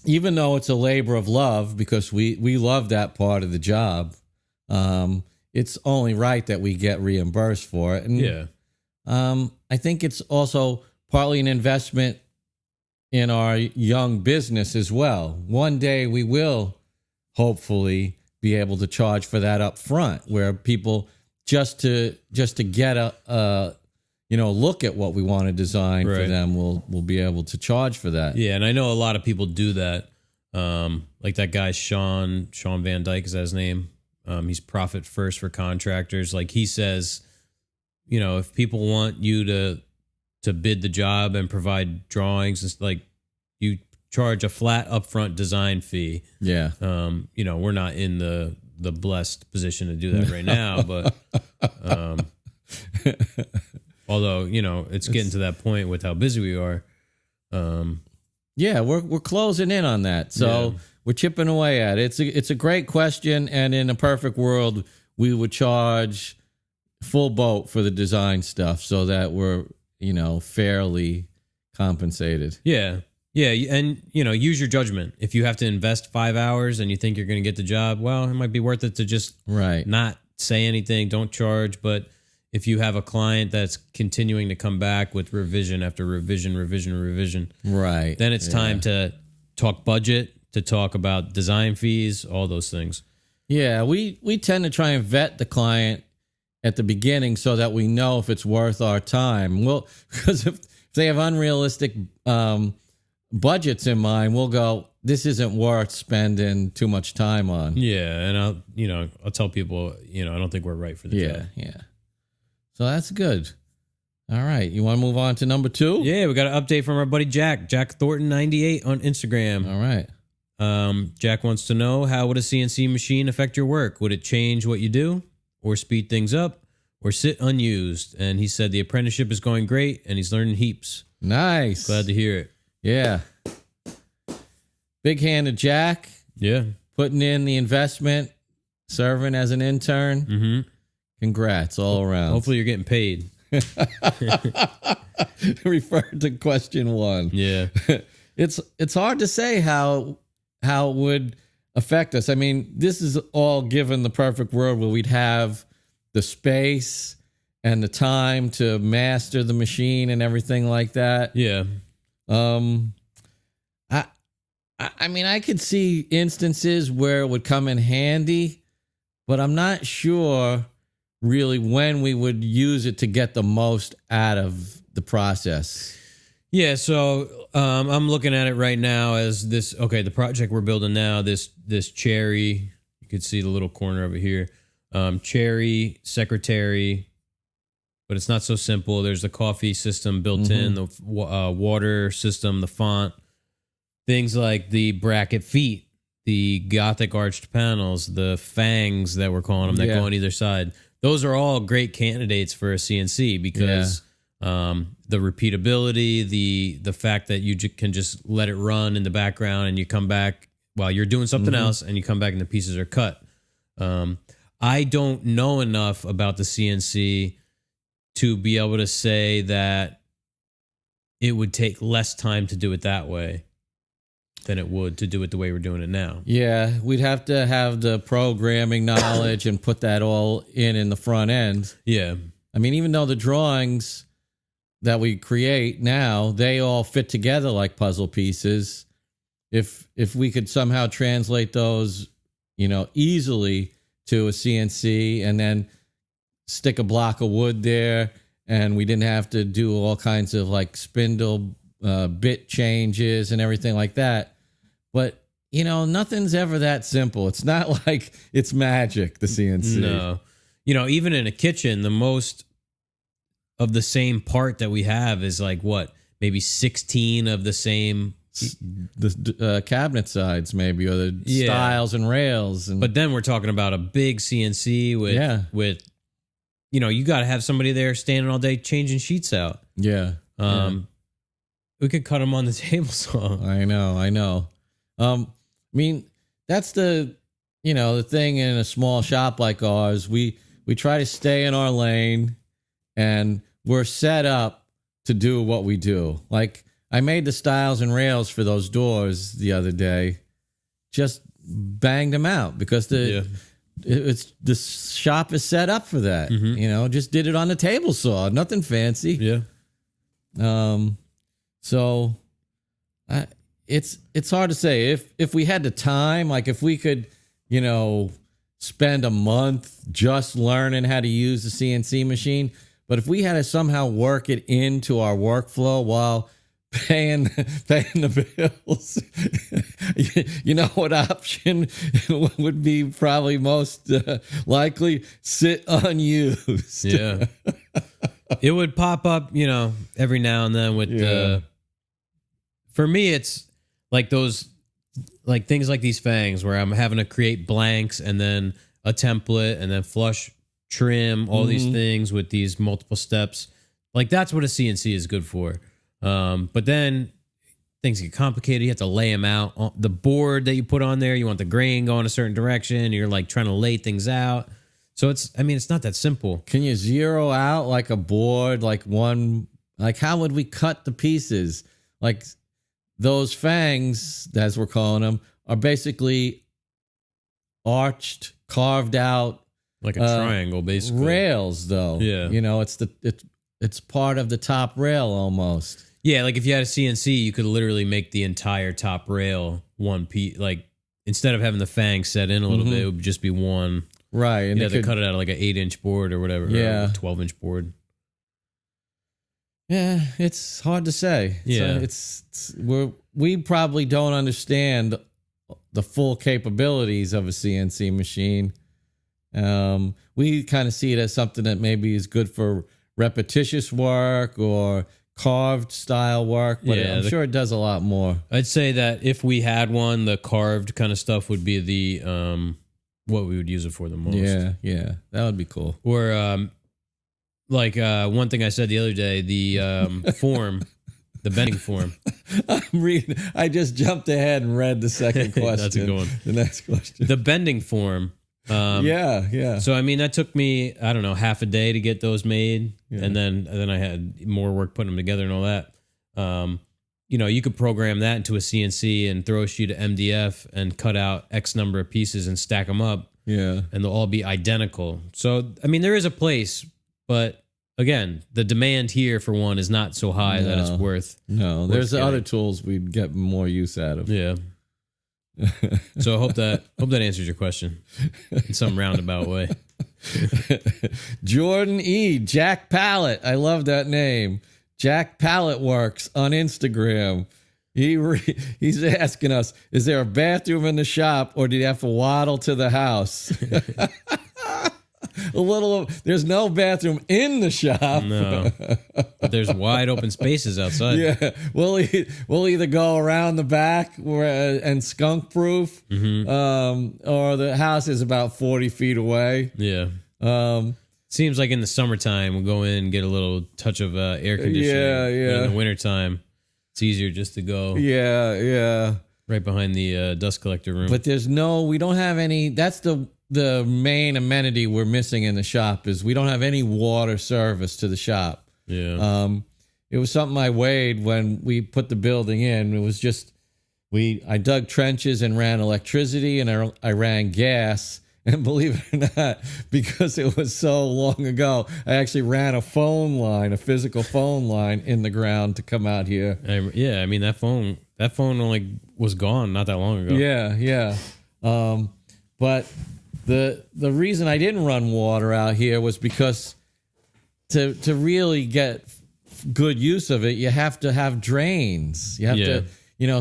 Speaker 2: even though it's a labor of love, because we love that part of the job, it's only right that we get reimbursed for it. And I think it's also partly an investment in our young business as well. One day we will hopefully be able to charge for that up front, where people just to get a look at what we want to design for them, we'll be able to charge for that.
Speaker 1: Yeah, and I know a lot of people do that. Like that guy Sean Van Dyke is that his name. He's Profit First for Contractors. Like he says, if people want you to bid the job and provide drawings, it's like you charge a flat upfront design fee.
Speaker 2: Yeah.
Speaker 1: We're not in the blessed position to do that right now, but although, it's getting to that point with how busy we are.
Speaker 2: Yeah, we're closing in on that. So we're chipping away at it. It's a great question, and in a perfect world, we would charge full boat for the design stuff so that we're, fairly compensated.
Speaker 1: Yeah. Yeah, and use your judgment. If you have to invest 5 hours and you think you're going to get the job, well, it might be worth it to just not say anything, don't charge. But if you have a client that's continuing to come back with revision after revision,
Speaker 2: right,
Speaker 1: then it's time to talk budget, to talk about design fees, all those things.
Speaker 2: Yeah, we tend to try and vet the client at the beginning so that we know if it's worth our time. Well, because if they have unrealistic budgets in mind, we'll go, this isn't worth spending too much time on.
Speaker 1: Yeah, and I'll tell people, I don't think we're right for the job.
Speaker 2: Yeah. So that's good. All right, you want to move on to number 2?
Speaker 1: Yeah, we got an update from our buddy Jack Thornton 98 on Instagram.
Speaker 2: All right.
Speaker 1: Jack wants to know, how would a CNC machine affect your work? Would it change what you do, or speed things up, or sit unused? And he said the apprenticeship is going great and he's learning heaps.
Speaker 2: Nice.
Speaker 1: Glad to hear it.
Speaker 2: Yeah. Big hand to Jack.
Speaker 1: Yeah.
Speaker 2: Putting in the investment, serving as an intern.
Speaker 1: Mm-hmm.
Speaker 2: Congrats all around.
Speaker 1: Hopefully you're getting paid.
Speaker 2: Refer to question 1.
Speaker 1: Yeah.
Speaker 2: It's hard to say how it would affect us. I mean, this is all given the perfect world where we'd have the space and the time to master the machine and everything like that.
Speaker 1: Yeah.
Speaker 2: I mean, I could see instances where it would come in handy, but I'm not sure really when we would use it to get the most out of the process.
Speaker 1: Yeah, so I'm looking at it right now as this, the project we're building now, this cherry, you could see the little corner over here, cherry, secretary, but it's not so simple. There's the coffee system built in, the water system, the font, things like the bracket feet, the Gothic arched panels, the fangs that we're calling them that go on either side. Those are all great candidates for a CNC because the repeatability, the fact that you can just let it run in the background and you come back while you're doing something else and you come back and the pieces are cut. I don't know enough about the CNC to be able to say that it would take less time to do it that way than it would to do it the way we're doing it now.
Speaker 2: Yeah, we'd have to have the programming knowledge and put that all in the front end.
Speaker 1: Yeah.
Speaker 2: I mean, even though the drawings that we create now, they all fit together like puzzle pieces. If we could somehow translate those, easily to a CNC and then stick a block of wood there, and we didn't have to do all kinds of like spindle bit changes and everything like that. But, nothing's ever that simple. It's not like it's magic, the CNC.
Speaker 1: No. Even in a kitchen, the most of the same part that we have is like what? Maybe 16 of the same...
Speaker 2: The cabinet sides maybe, or the stiles and rails.
Speaker 1: But then we're talking about a big CNC with you got to have somebody there standing all day changing sheets out.
Speaker 2: Yeah.
Speaker 1: We could cut them on the table saw.
Speaker 2: I know. I mean, that's the thing in a small shop like ours. We try to stay in our lane, and we're set up to do what we do. Like, I made the stiles and rails for those doors the other day. Just banged them out because the shop is set up for that. Just did it on the table saw. Nothing fancy.
Speaker 1: Yeah.
Speaker 2: It's hard to say. If we had the time, like if we could, spend a month just learning how to use the CNC machine, but if we had to somehow work it into our workflow while paying the bills, you know what option would be probably most likely? Sit unused.
Speaker 1: Yeah. It would pop up, every now and then with for me, it's like those, like things like these fangs where I'm having to create blanks and then a template and then flush, trim, all these things with these multiple steps. Like that's what a CNC is good for. But then things get complicated. You have to lay them out. The board that you put on there, you want the grain going a certain direction. You're like trying to lay things out. So it's not that simple.
Speaker 2: Can you zero out like a board, like how would we cut the pieces? Like those fangs, as we're calling them, are basically arched, carved out.
Speaker 1: Like a triangle, basically.
Speaker 2: Rails, though.
Speaker 1: Yeah.
Speaker 2: It's part of the top rail almost.
Speaker 1: Yeah, like if you had a CNC, you could literally make the entire top rail one piece. Like instead of having the fang set in a little bit, it would just be one.
Speaker 2: Right.
Speaker 1: And you have to cut it out of like an 8-inch board or whatever.
Speaker 2: Yeah.
Speaker 1: Or a 12-inch board.
Speaker 2: Yeah, it's hard to say.
Speaker 1: Yeah.
Speaker 2: We probably don't understand the full capabilities of a CNC machine. We kind of see it as something that maybe is good for repetitious work or carved style work, but I'm sure it does a lot more.
Speaker 1: I'd say that if we had one, the carved kind of stuff would be the what we would use it for the most.
Speaker 2: Yeah, that would be cool.
Speaker 1: Or one thing I said the other day, the form, the bending form.
Speaker 2: I just jumped ahead and read the second question.
Speaker 1: That's a good one.
Speaker 2: The next question.
Speaker 1: The bending form.
Speaker 2: Yeah.
Speaker 1: So that took me, I don't know, half a day to get those made, and then I had more work putting them together and all that. You could program that into a CNC and throw a sheet of MDF and cut out X number of pieces and stack them up.
Speaker 2: Yeah, and
Speaker 1: they'll all be identical. So there is a place, but again, the demand here for one is not so high that it's worth.
Speaker 2: No, there's other tools we'd get more use out of.
Speaker 1: Yeah. So I hope that answers your question in some roundabout way.
Speaker 2: Jordan E. Jack Pallet. I love that name. Jack Pallet Works on Instagram. He's asking us, is there a bathroom in the shop or do you have to waddle to the house? There's no bathroom in the shop.
Speaker 1: No, but there's wide open spaces outside.
Speaker 2: Yeah, we'll either go around the back and skunk proof, or the house is about 40 feet away.
Speaker 1: Yeah. Seems like in the summertime we'll go in and get a little touch of air conditioning.
Speaker 2: Yeah.
Speaker 1: But in the wintertime, it's easier just to go.
Speaker 2: Yeah.
Speaker 1: Right behind the dust collector room.
Speaker 2: But we don't have any. That's the main amenity we're missing in the shop is we don't have any water service to the shop.
Speaker 1: Yeah.
Speaker 2: It was something I weighed when we put the building in. It was just I dug trenches and ran electricity and I ran gas. And believe it or not, because it was so long ago, I actually ran a physical phone line in the ground to come out here.
Speaker 1: That phone only was gone not that long ago.
Speaker 2: Yeah. But the reason I didn't run water out here was because to really get good use of it, you have to have drains. You have to.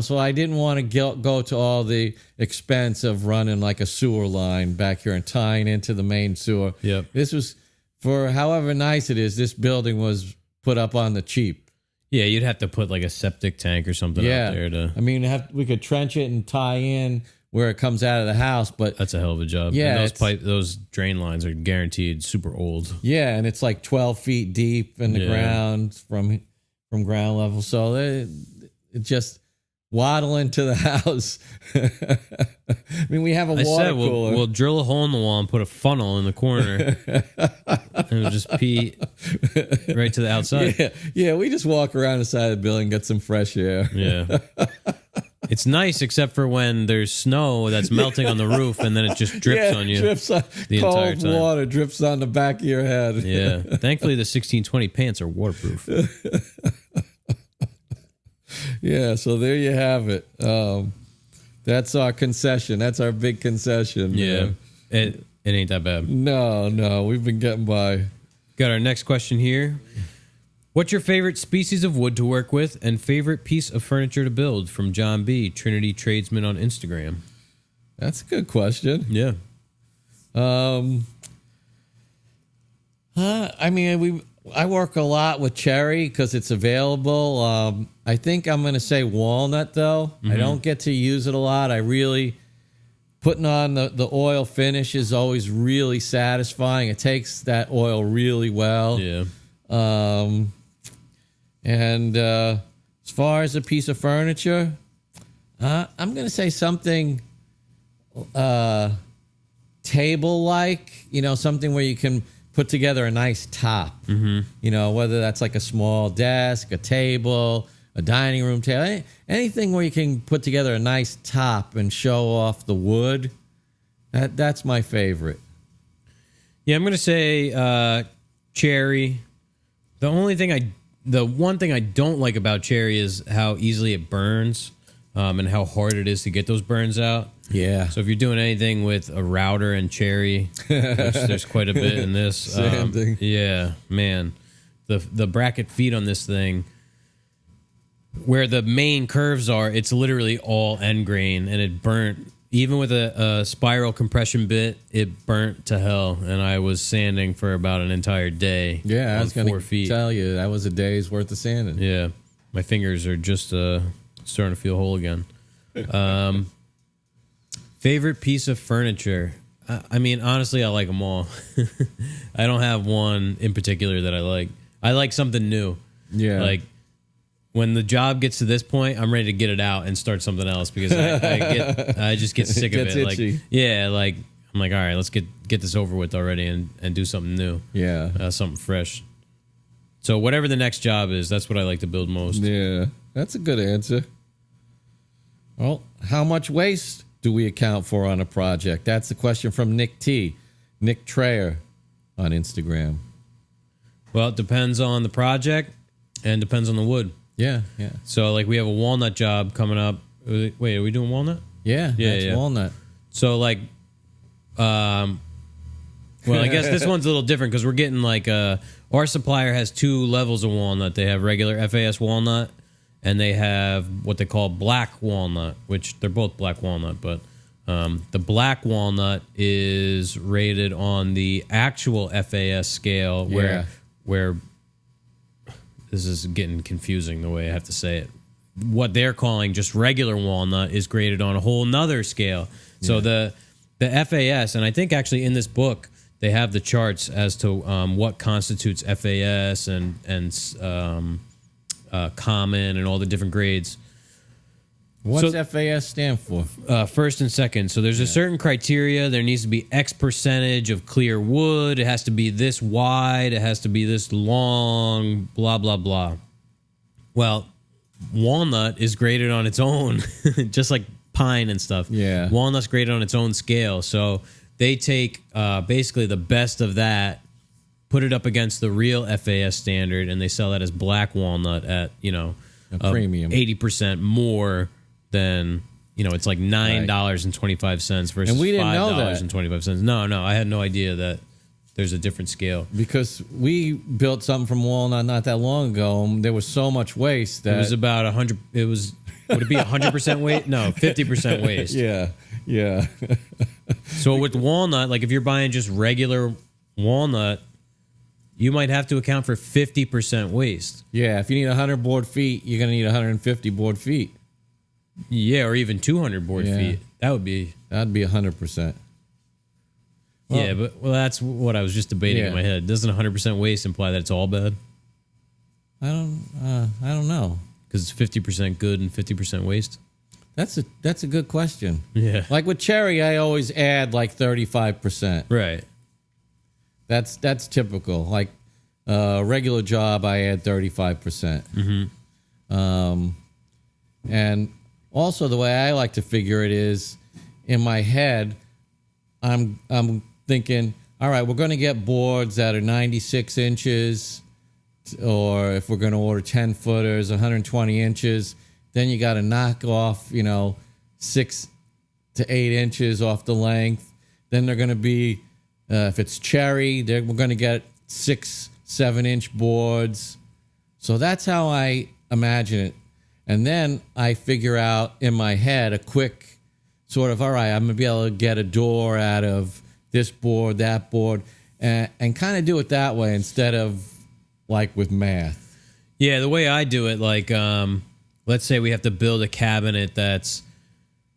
Speaker 2: So I didn't want to go to all the expense of running like a sewer line back here and tying into the main sewer.
Speaker 1: Yep.
Speaker 2: This was, for however nice it is, this building was put up on the cheap.
Speaker 1: Yeah, you'd have to put like a septic tank or something out there
Speaker 2: we could trench it and tie in where it comes out of the house, but
Speaker 1: that's a hell of a job.
Speaker 2: Yeah,
Speaker 1: and those drain lines are guaranteed super old.
Speaker 2: Yeah, and it's like 12 feet deep in the ground from ground level. So it just waddling to the house. We have a water cooler.
Speaker 1: We'll drill a hole in the wall and put a funnel in the corner. And it'll just pee right to the outside.
Speaker 2: Yeah, we just walk around the side of the building, get some fresh air.
Speaker 1: Yeah. It's nice except for when there's snow that's melting on the roof and then it just drips on you.
Speaker 2: Drips on,
Speaker 1: the entire time.
Speaker 2: Cold water drips on the back of your head.
Speaker 1: Yeah. Thankfully, the 1620 pants are waterproof.
Speaker 3: Yeah, so there you have it. That's our concession. That's our big concession.
Speaker 1: Yeah,
Speaker 3: man.
Speaker 1: it ain't that bad.
Speaker 3: No, we've been getting by.
Speaker 1: Got our next question here. What's your favorite species of wood to work with and favorite piece of furniture to build? From John B., Trinity Tradesman on Instagram.
Speaker 3: That's a good question.
Speaker 1: Yeah.
Speaker 3: I work a lot with cherry because it's available. I think I'm going to say walnut, though. I don't get to use it a lot. I really, putting on the oil finish is always really satisfying. It takes that oil really well.
Speaker 1: Yeah.
Speaker 3: And as far as a piece of furniture, I'm going to say something table-like, something where you can put together a nice top. Whether that's like a small desk, a table, a dining room table, anything where you can put together a nice top and show off the wood. That's my favorite.
Speaker 1: Yeah, I'm going to say cherry. The one thing I don't like about cherry is how easily it burns and how hard it is to get those burns out.
Speaker 3: Yeah.
Speaker 1: So if you're doing anything with a router and cherry, which there's quite a bit in this.
Speaker 3: Same thing.
Speaker 1: Yeah, man. The bracket feet on this thing, where the main curves are, it's literally all end grain, and it burnt. Even with a spiral compression bit, it burnt to hell, and I was sanding for about an entire day.
Speaker 3: Yeah, I was going
Speaker 1: 4
Speaker 3: to
Speaker 1: feet.
Speaker 3: tell you, that was a day's worth of sanding.
Speaker 1: Yeah, my fingers are just starting to feel whole again. Favorite piece of furniture? I mean, honestly, I like them all. I don't have one in particular that I like. I like something new.
Speaker 3: Yeah.
Speaker 1: Like, when the job gets to this point, I'm ready to get it out and start something else because I just get sick of
Speaker 3: Gets
Speaker 1: it.
Speaker 3: itchy.
Speaker 1: Like, yeah, like I'm like, all right, let's get this over with already and do something new.
Speaker 3: Yeah.
Speaker 1: Something fresh. So whatever the next job is, that's what I like to build most.
Speaker 3: Yeah, that's a good answer. Well, how much waste do we account for on a project? That's the question from Nick T. Nick Trayer on Instagram.
Speaker 1: Well, it depends on the project and depends on the wood.
Speaker 3: Yeah.
Speaker 1: So like we have a walnut job coming up. Wait, are we doing walnut?
Speaker 3: Yeah, that's walnut.
Speaker 1: So like, well, I guess this one's a little different because we're getting like our supplier has 2 levels of walnut. They have regular FAS walnut, and they have what they call black walnut, which they're both black walnut, but the black walnut is rated on the actual FAS scale, where this is getting confusing the way I have to say it. What they're calling just regular walnut is graded on a whole nother scale. So the FAS, and I think actually in this book they have the charts as to what constitutes FAS and common and all the different grades.
Speaker 3: What's FAS stand for?
Speaker 1: First and second. So there's a certain criteria. There needs to be X percentage of clear wood. It has to be this wide. It has to be this long, blah, blah, blah. Well, walnut is graded on its own, just like pine and stuff.
Speaker 3: Yeah.
Speaker 1: Walnut's graded on its own scale. So they take basically the best of that, put it up against the real FAS standard, and they sell that as black walnut at,
Speaker 3: a premium.
Speaker 1: 80% more than, it's like $9.25 versus
Speaker 3: And we didn't know that.
Speaker 1: $5.25. No, I had no idea that there's a different scale.
Speaker 3: Because we built something from walnut not that long ago, and there was so much waste that
Speaker 1: It was about 100. Would it be 100% waste? No, 50% waste.
Speaker 3: Yeah.
Speaker 1: So with walnut, like if you're buying just regular walnut, you might have to account for 50% waste.
Speaker 3: Yeah, if you need 100 board feet, you're going to need 150 board feet.
Speaker 1: Yeah, or even 200 board feet. That'd be
Speaker 3: 100%.
Speaker 1: Yeah, but that's what I was just debating in my head. Doesn't 100% waste imply that it's all bad?
Speaker 3: I don't know.
Speaker 1: Because it's 50% good and 50% waste?
Speaker 3: That's a good question.
Speaker 1: Yeah.
Speaker 3: Like with cherry, I always add like 35%.
Speaker 1: Right.
Speaker 3: That's typical. Like regular job, I add 35%. Mm-hmm. And also the way I like to figure it is, in my head, I'm thinking, all right, we're going to get boards that are 96 inches, or if we're going to order 10 footers, 120 inches, then you got to knock off, 6 to 8 inches off the length. Then they're going to be, if it's cherry, we're going to get 6, 7-inch boards. So that's how I imagine it. And then I figure out in my head a quick sort of, all right, I'm going to be able to get a door out of this board, that board, and kind of do it that way instead of like with math.
Speaker 1: Yeah, the way I do it, like, let's say we have to build a cabinet that's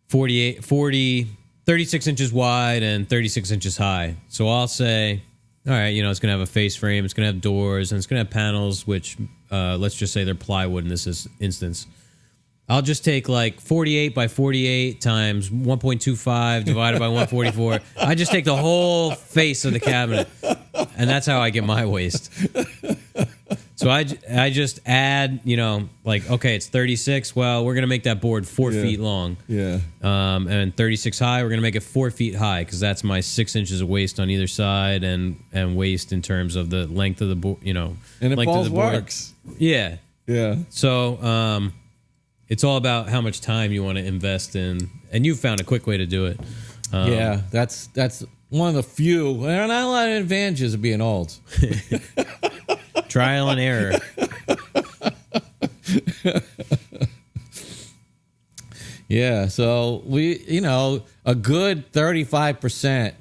Speaker 1: 36 inches wide and 36 inches high. So I'll say, all right, it's going to have a face frame, it's going to have doors, and it's going to have panels, which let's just say they're plywood in this instance. I'll just take like 48 by 48 times 1.25 divided by 144. I just take the whole face of the cabinet, and that's how I get my waist. So I just add, like, okay, it's 36. Well, we're going to make that board 4 feet long.
Speaker 3: Yeah.
Speaker 1: And 36 high, we're going to make it 4 feet high because that's my 6 inches of waist on either side and waist in terms of the length of the board,
Speaker 3: And it
Speaker 1: length
Speaker 3: both
Speaker 1: of the board.
Speaker 3: works.
Speaker 1: Yeah.
Speaker 3: Yeah.
Speaker 1: So it's all about how much time you want to invest in. And you found a quick way to do it.
Speaker 3: Yeah, that's one of the few. There are not a lot of advantages of being old.
Speaker 1: Trial and error.
Speaker 3: Yeah, so we, a good 35%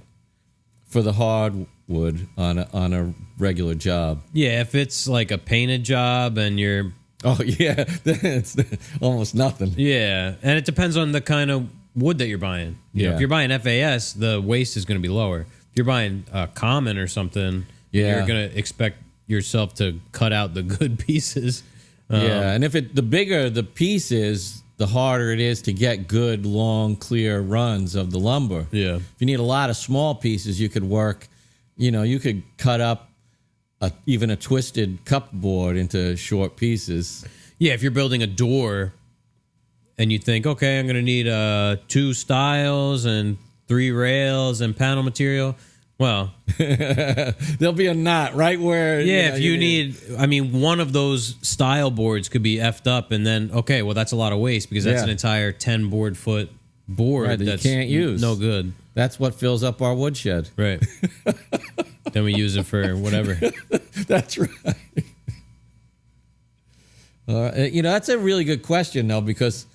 Speaker 3: for the hardwood on a regular job.
Speaker 1: Yeah, if it's like a painted job and you're...
Speaker 3: Oh, yeah, it's almost nothing.
Speaker 1: Yeah, and it depends on the kind of wood that you're buying. If you're buying FAS, the waste is going to be lower. If you're buying common or something, you're going to expect yourself to cut out the good pieces.
Speaker 3: Yeah, and if the bigger the piece is, the harder it is to get good, long, clear runs of the lumber.
Speaker 1: Yeah.
Speaker 3: If you need a lot of small pieces, you could work, you could cut up even a twisted cupboard into short pieces.
Speaker 1: Yeah, if you're building a door and you think, okay, I'm going to need 2 stiles and 3 rails and panel material. Well,
Speaker 3: there'll be a knot right where.
Speaker 1: Yeah, if you need, one of those style boards could be effed up, and then okay, well that's a lot of waste because that's an entire 10 board foot board
Speaker 3: that
Speaker 1: that's
Speaker 3: you can't use.
Speaker 1: No good.
Speaker 3: That's what fills up our woodshed.
Speaker 1: Right. Then we use it for whatever.
Speaker 3: That's right. That's a really good question though, because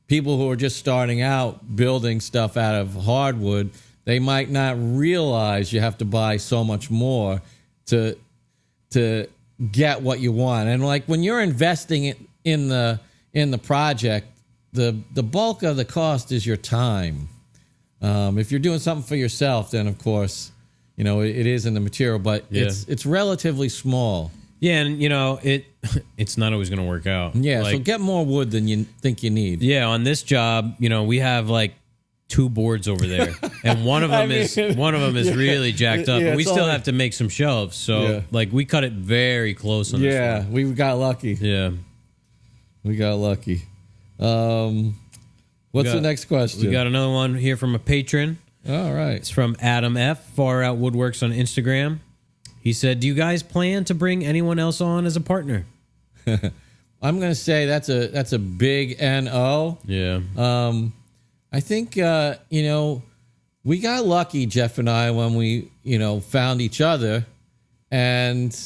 Speaker 3: people who are just starting out building stuff out of hardwood, they might not realize you have to buy so much more to get what you want. And like when you're investing in the project, the bulk of the cost is your time. If you're doing something for yourself, then of course, it is in the material, but it's relatively small.
Speaker 1: Yeah, and it's not always going to work out.
Speaker 3: Yeah, so get more wood than you think you need.
Speaker 1: Yeah, on this job, we have like 2 boards over there, and one of them is really jacked up, and we still have to make some shelves. So like we cut it very close on this one.
Speaker 3: Yeah, we got lucky.
Speaker 1: Yeah,
Speaker 3: we got lucky. What's the next question?
Speaker 1: We got another one here from a patron.
Speaker 3: All right,
Speaker 1: it's from Adam F. Far Out Woodworks on Instagram. He said, "Do you guys plan to bring anyone else on as a partner?"
Speaker 3: I'm going to say that's a big NO.
Speaker 1: Yeah.
Speaker 3: I think, we got lucky, Jeff and I, when we, found each other. And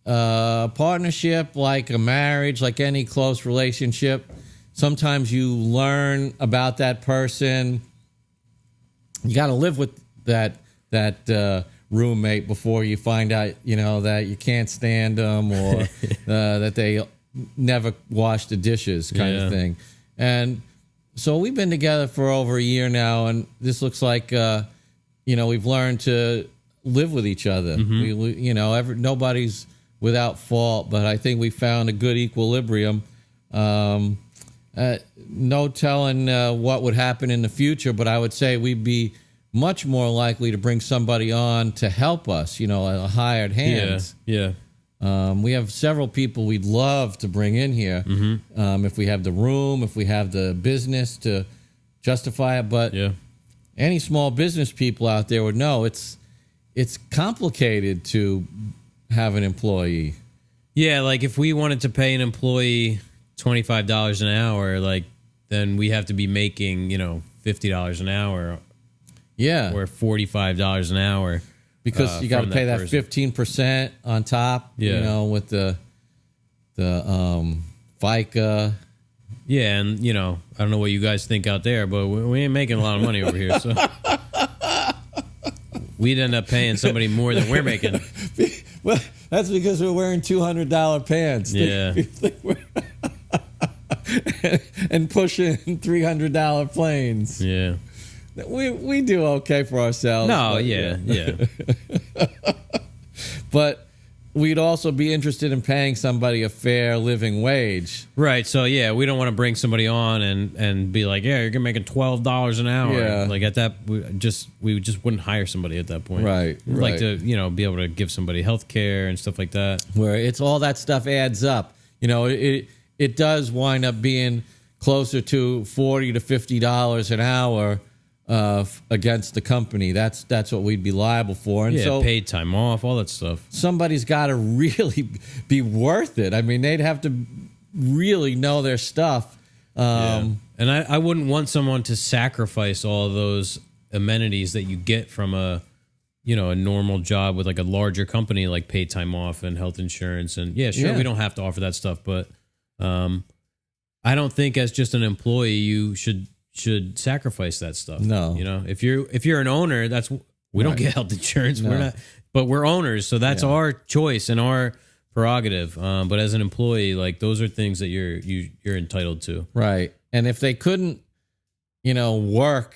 Speaker 3: partnership, like a marriage, like any close relationship, sometimes you learn about that person. You got to live with that roommate before you find out, that you can't stand them or that they never wash the dishes kind of thing. And so we've been together for over a year now, and this looks like, we've learned to live with each other. Mm-hmm. Nobody's without fault, but I think we found a good equilibrium. No telling what would happen in the future, but I would say we'd be much more likely to bring somebody on to help us, a hired hand.
Speaker 1: Yeah.
Speaker 3: We have several people we'd love to bring in here if we have the room, if we have the business to justify it. But any small business people out there would know it's complicated to have an employee.
Speaker 1: Yeah, like if we wanted to pay an employee $25 an hour, like then we have to be making, $50 an hour
Speaker 3: Yeah.
Speaker 1: or $45 an hour.
Speaker 3: Because you got to
Speaker 1: from
Speaker 3: pay that
Speaker 1: person.
Speaker 3: 15% on top, with the FICA.
Speaker 1: Yeah, and I don't know what you guys think out there, but we ain't making a lot of money over here, so we'd end up paying somebody more than we're making.
Speaker 3: Well, that's because we're wearing $200 pants.
Speaker 1: Yeah.
Speaker 3: And pushing $300 planes.
Speaker 1: Yeah.
Speaker 3: We do okay for ourselves.
Speaker 1: No,
Speaker 3: but,
Speaker 1: yeah.
Speaker 3: But we'd also be interested in paying somebody a fair living wage.
Speaker 1: Right. So yeah, we don't want to bring somebody on and be like, yeah, you're gonna make $12 an hour.
Speaker 3: Yeah.
Speaker 1: Like at that, we just wouldn't hire somebody at that point.
Speaker 3: Right.
Speaker 1: We'd like to be able to give somebody health care and stuff like that.
Speaker 3: Where it's all that stuff adds up. It does wind up being closer to $40 to $50 an hour against the company. That's what we'd be liable for. And so
Speaker 1: paid time off, all that stuff.
Speaker 3: somebody's got to really be worth it. I mean, they'd have to really know their stuff.
Speaker 1: And I wouldn't want someone to sacrifice all of those amenities that you get from a normal job with like a larger company, like paid time off and health insurance. And we don't have to offer that stuff, but I don't think as just an employee you should sacrifice that stuff.
Speaker 3: No.
Speaker 1: If you're an owner, we don't get health insurance.
Speaker 3: No.
Speaker 1: We're not, but we're owners, so that's our choice and our prerogative. But as an employee, like those are things that you're entitled to.
Speaker 3: Right. And if they couldn't, work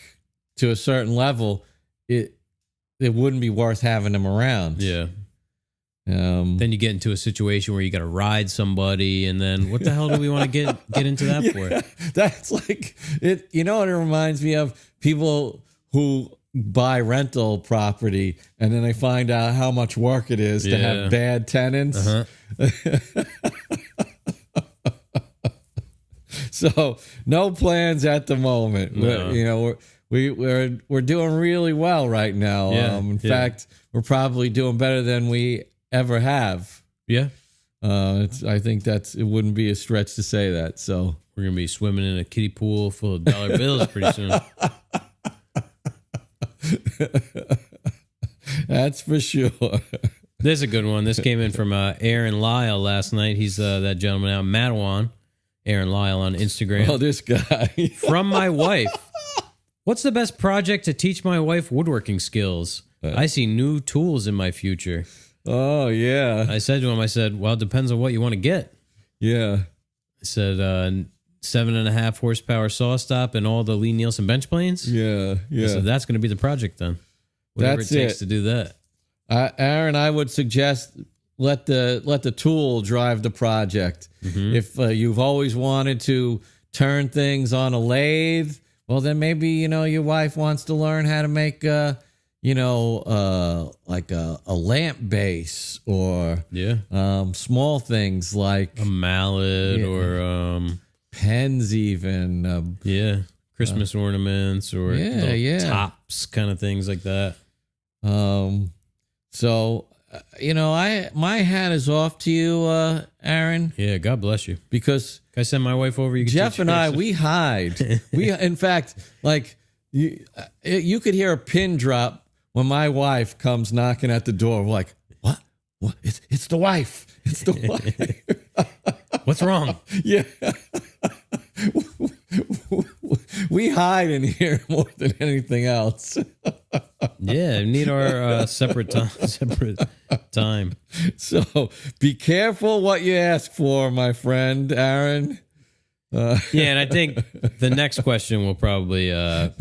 Speaker 3: to a certain level, it wouldn't be worth having them around.
Speaker 1: Yeah. Then you get into a situation where you got to ride somebody, and then what the hell do we want to get into that for?
Speaker 3: That's like it. You know what it reminds me of? People who buy rental property and then they find out how much work it is to have bad tenants. So no plans at the moment.
Speaker 1: No.
Speaker 3: We're doing really well right now. In fact, we're probably doing better than we ever have.
Speaker 1: Yeah.
Speaker 3: I think it wouldn't be a stretch to say that. So
Speaker 1: We're going to be swimming in a kiddie pool full of dollar bills pretty soon.
Speaker 3: That's for sure.
Speaker 1: This is a good one. This came in from Aaron Lyle last night. He's that gentleman out in Mattawan. Aaron Lyle on Instagram.
Speaker 3: Oh, this guy.
Speaker 1: From my wife. What's the best project to teach my wife woodworking skills? I see new tools in my future.
Speaker 3: Oh, yeah.
Speaker 1: I said to him, well, it depends on what you want to get.
Speaker 3: Yeah.
Speaker 1: I said 7.5 horsepower saw stop and all the Lee Nielsen bench planes.
Speaker 3: Yeah. Yeah.
Speaker 1: So that's going to be the project then. Whatever
Speaker 3: That's
Speaker 1: it takes
Speaker 3: it.
Speaker 1: to do that.
Speaker 3: Aaron, I would suggest let the tool drive the project.
Speaker 1: Mm-hmm.
Speaker 3: If you've always wanted to turn things on a lathe, well, then maybe, your wife wants to learn how to make, like a lamp base or small things like
Speaker 1: a mallet or
Speaker 3: pens even.
Speaker 1: Christmas ornaments or little tops, kind of things like that.
Speaker 3: So, my hat is off to you, Aaron.
Speaker 1: Yeah, God bless you.
Speaker 3: Because
Speaker 1: can I send my wife over? You can
Speaker 3: Jeff
Speaker 1: teach
Speaker 3: and
Speaker 1: her
Speaker 3: I,
Speaker 1: some-
Speaker 3: we hide. In fact, like you could hear a pin drop when my wife comes knocking at the door. We're like, what? What? It's the wife. It's the wife.
Speaker 1: What's wrong?
Speaker 3: Yeah. We hide in here more than anything else.
Speaker 1: Yeah, we need our separate time.
Speaker 3: So be careful what you ask for, my friend Aaron.
Speaker 1: Yeah, and I think the next question will probably have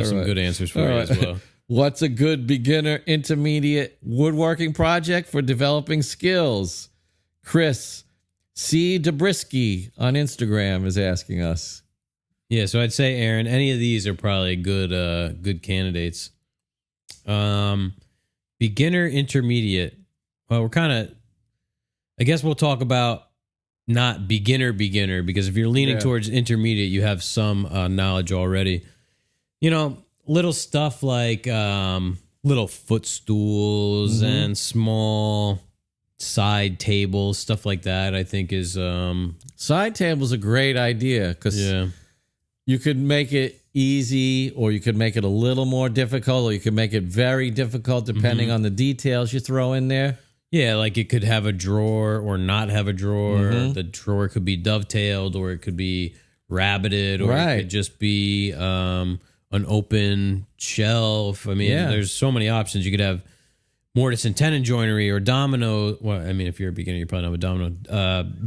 Speaker 1: some good answers for you as well.
Speaker 3: What's a good beginner intermediate woodworking project for developing skills? Chris C. Dabrisky on Instagram is asking us.
Speaker 1: Yeah, so I'd say, Aaron, any of these are probably good candidates. Beginner, intermediate. Well, we're kind of, I guess we'll talk about not beginner, because if you're leaning towards intermediate, you have some knowledge already. Little stuff like little footstools and small side tables, stuff like that, I think is
Speaker 3: Side table's a great idea because you could make it easy, or you could make it a little more difficult, or you could make it very difficult depending on the details you throw in there.
Speaker 1: Yeah, like it could have a drawer or not have a drawer. The drawer could be dovetailed, or it could be rabbited, or it could just be an open shelf. I mean, there's so many options. You could have mortise and tenon joinery, or domino. Well, I mean, if you're a beginner, you probably know a domino.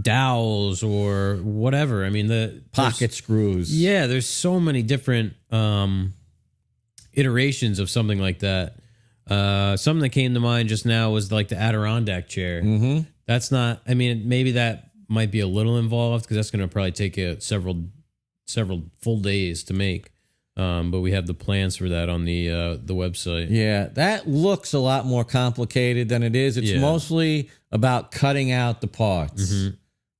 Speaker 1: Dowels or whatever. I mean, the
Speaker 3: pocket screws.
Speaker 1: Yeah, there's so many different iterations of something like that. Something that came to mind just now was like the Adirondack chair. That's not, I mean, maybe that might be a little involved because that's going to probably take several full days to make. But we have the plans for that on the website.
Speaker 3: Yeah, that looks a lot more complicated than it is. It's mostly about cutting out the parts,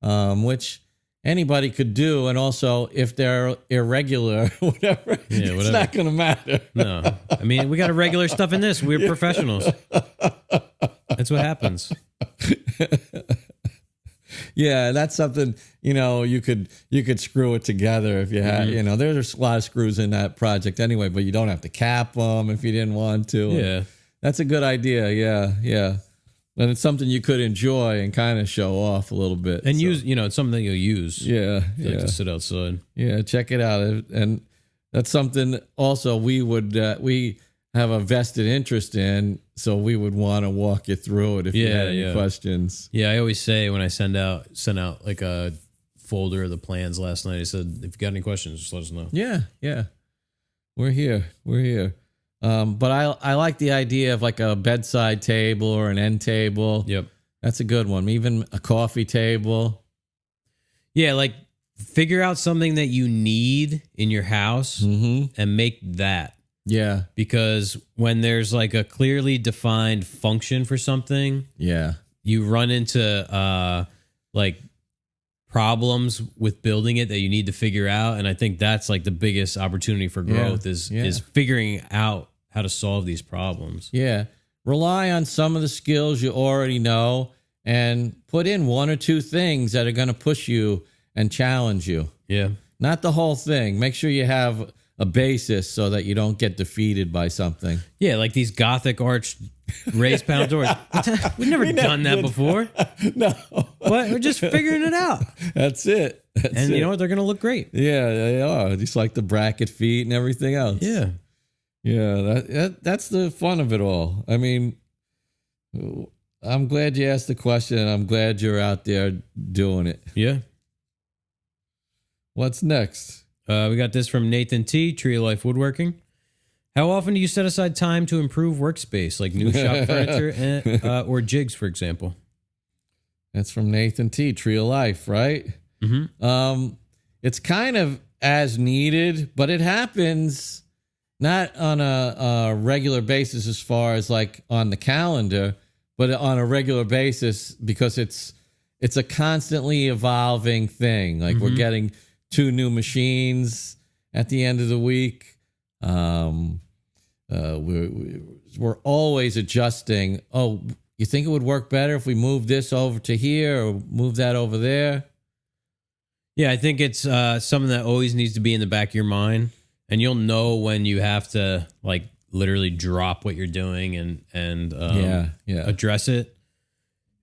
Speaker 3: which anybody could do. And also, if they're irregular, whatever, it's not going to matter.
Speaker 1: No. I mean, we got irregular stuff in this. We're professionals. That's what happens.
Speaker 3: Yeah, that's something, you could screw it together if you had, there's a lot of screws in that project anyway, but you don't have to cap them if you didn't want to.
Speaker 1: Yeah.
Speaker 3: That's a good idea. Yeah. And it's something you could enjoy and kind of show off a little bit.
Speaker 1: And use, it's something that you'll use.
Speaker 3: Yeah.
Speaker 1: Like to sit outside.
Speaker 3: Yeah, check it out. And that's something also we have a vested interest in, so we would want to walk you through it if you had any questions.
Speaker 1: Yeah, I always say when I sent out like a folder of the plans last night, I said, if you got any questions, just let us know.
Speaker 3: Yeah. We're here. But I like the idea of like a bedside table or an end table.
Speaker 1: Yep.
Speaker 3: That's a good one. Even a coffee table.
Speaker 1: Yeah, like figure out something that you need in your house and make that.
Speaker 3: Yeah.
Speaker 1: Because when there's like a clearly defined function for something, you run into like problems with building it that you need to figure out. And I think that's like the biggest opportunity for growth is figuring out how to solve these problems.
Speaker 3: Yeah. Rely on some of the skills you already know and put in one or two things that are going to push you and challenge you.
Speaker 1: Yeah.
Speaker 3: Not the whole thing. Make sure you have a basis so that you don't get defeated by something.
Speaker 1: Yeah, like these Gothic arched raised panel doors. We've never done that before.
Speaker 3: No.
Speaker 1: What? We're just figuring it out.
Speaker 3: That's it.
Speaker 1: You know what? They're going to look great.
Speaker 3: Yeah, they are. Just like the bracket feet and everything else.
Speaker 1: Yeah.
Speaker 3: Yeah, that's the fun of it all. I mean, I'm glad you asked the question, and I'm glad you're out there doing it.
Speaker 1: Yeah.
Speaker 3: What's next?
Speaker 1: We got this from Nathan T, Tree of Life Woodworking. How often do you set aside time to improve workspace, like new shop furniture or jigs, for example?
Speaker 3: That's from Nathan T, Tree of Life, right? It's kind of as needed, but it happens not on a regular basis as far as like on the calendar, but on a regular basis because it's a constantly evolving thing. Like we're getting 2 new machines at the end of the week. We're always adjusting. Oh, you think it would work better if we move this over to here or move that over there?
Speaker 1: Yeah, I think it's something that always needs to be in the back of your mind, and you'll know when you have to like literally drop what you're doing and address it.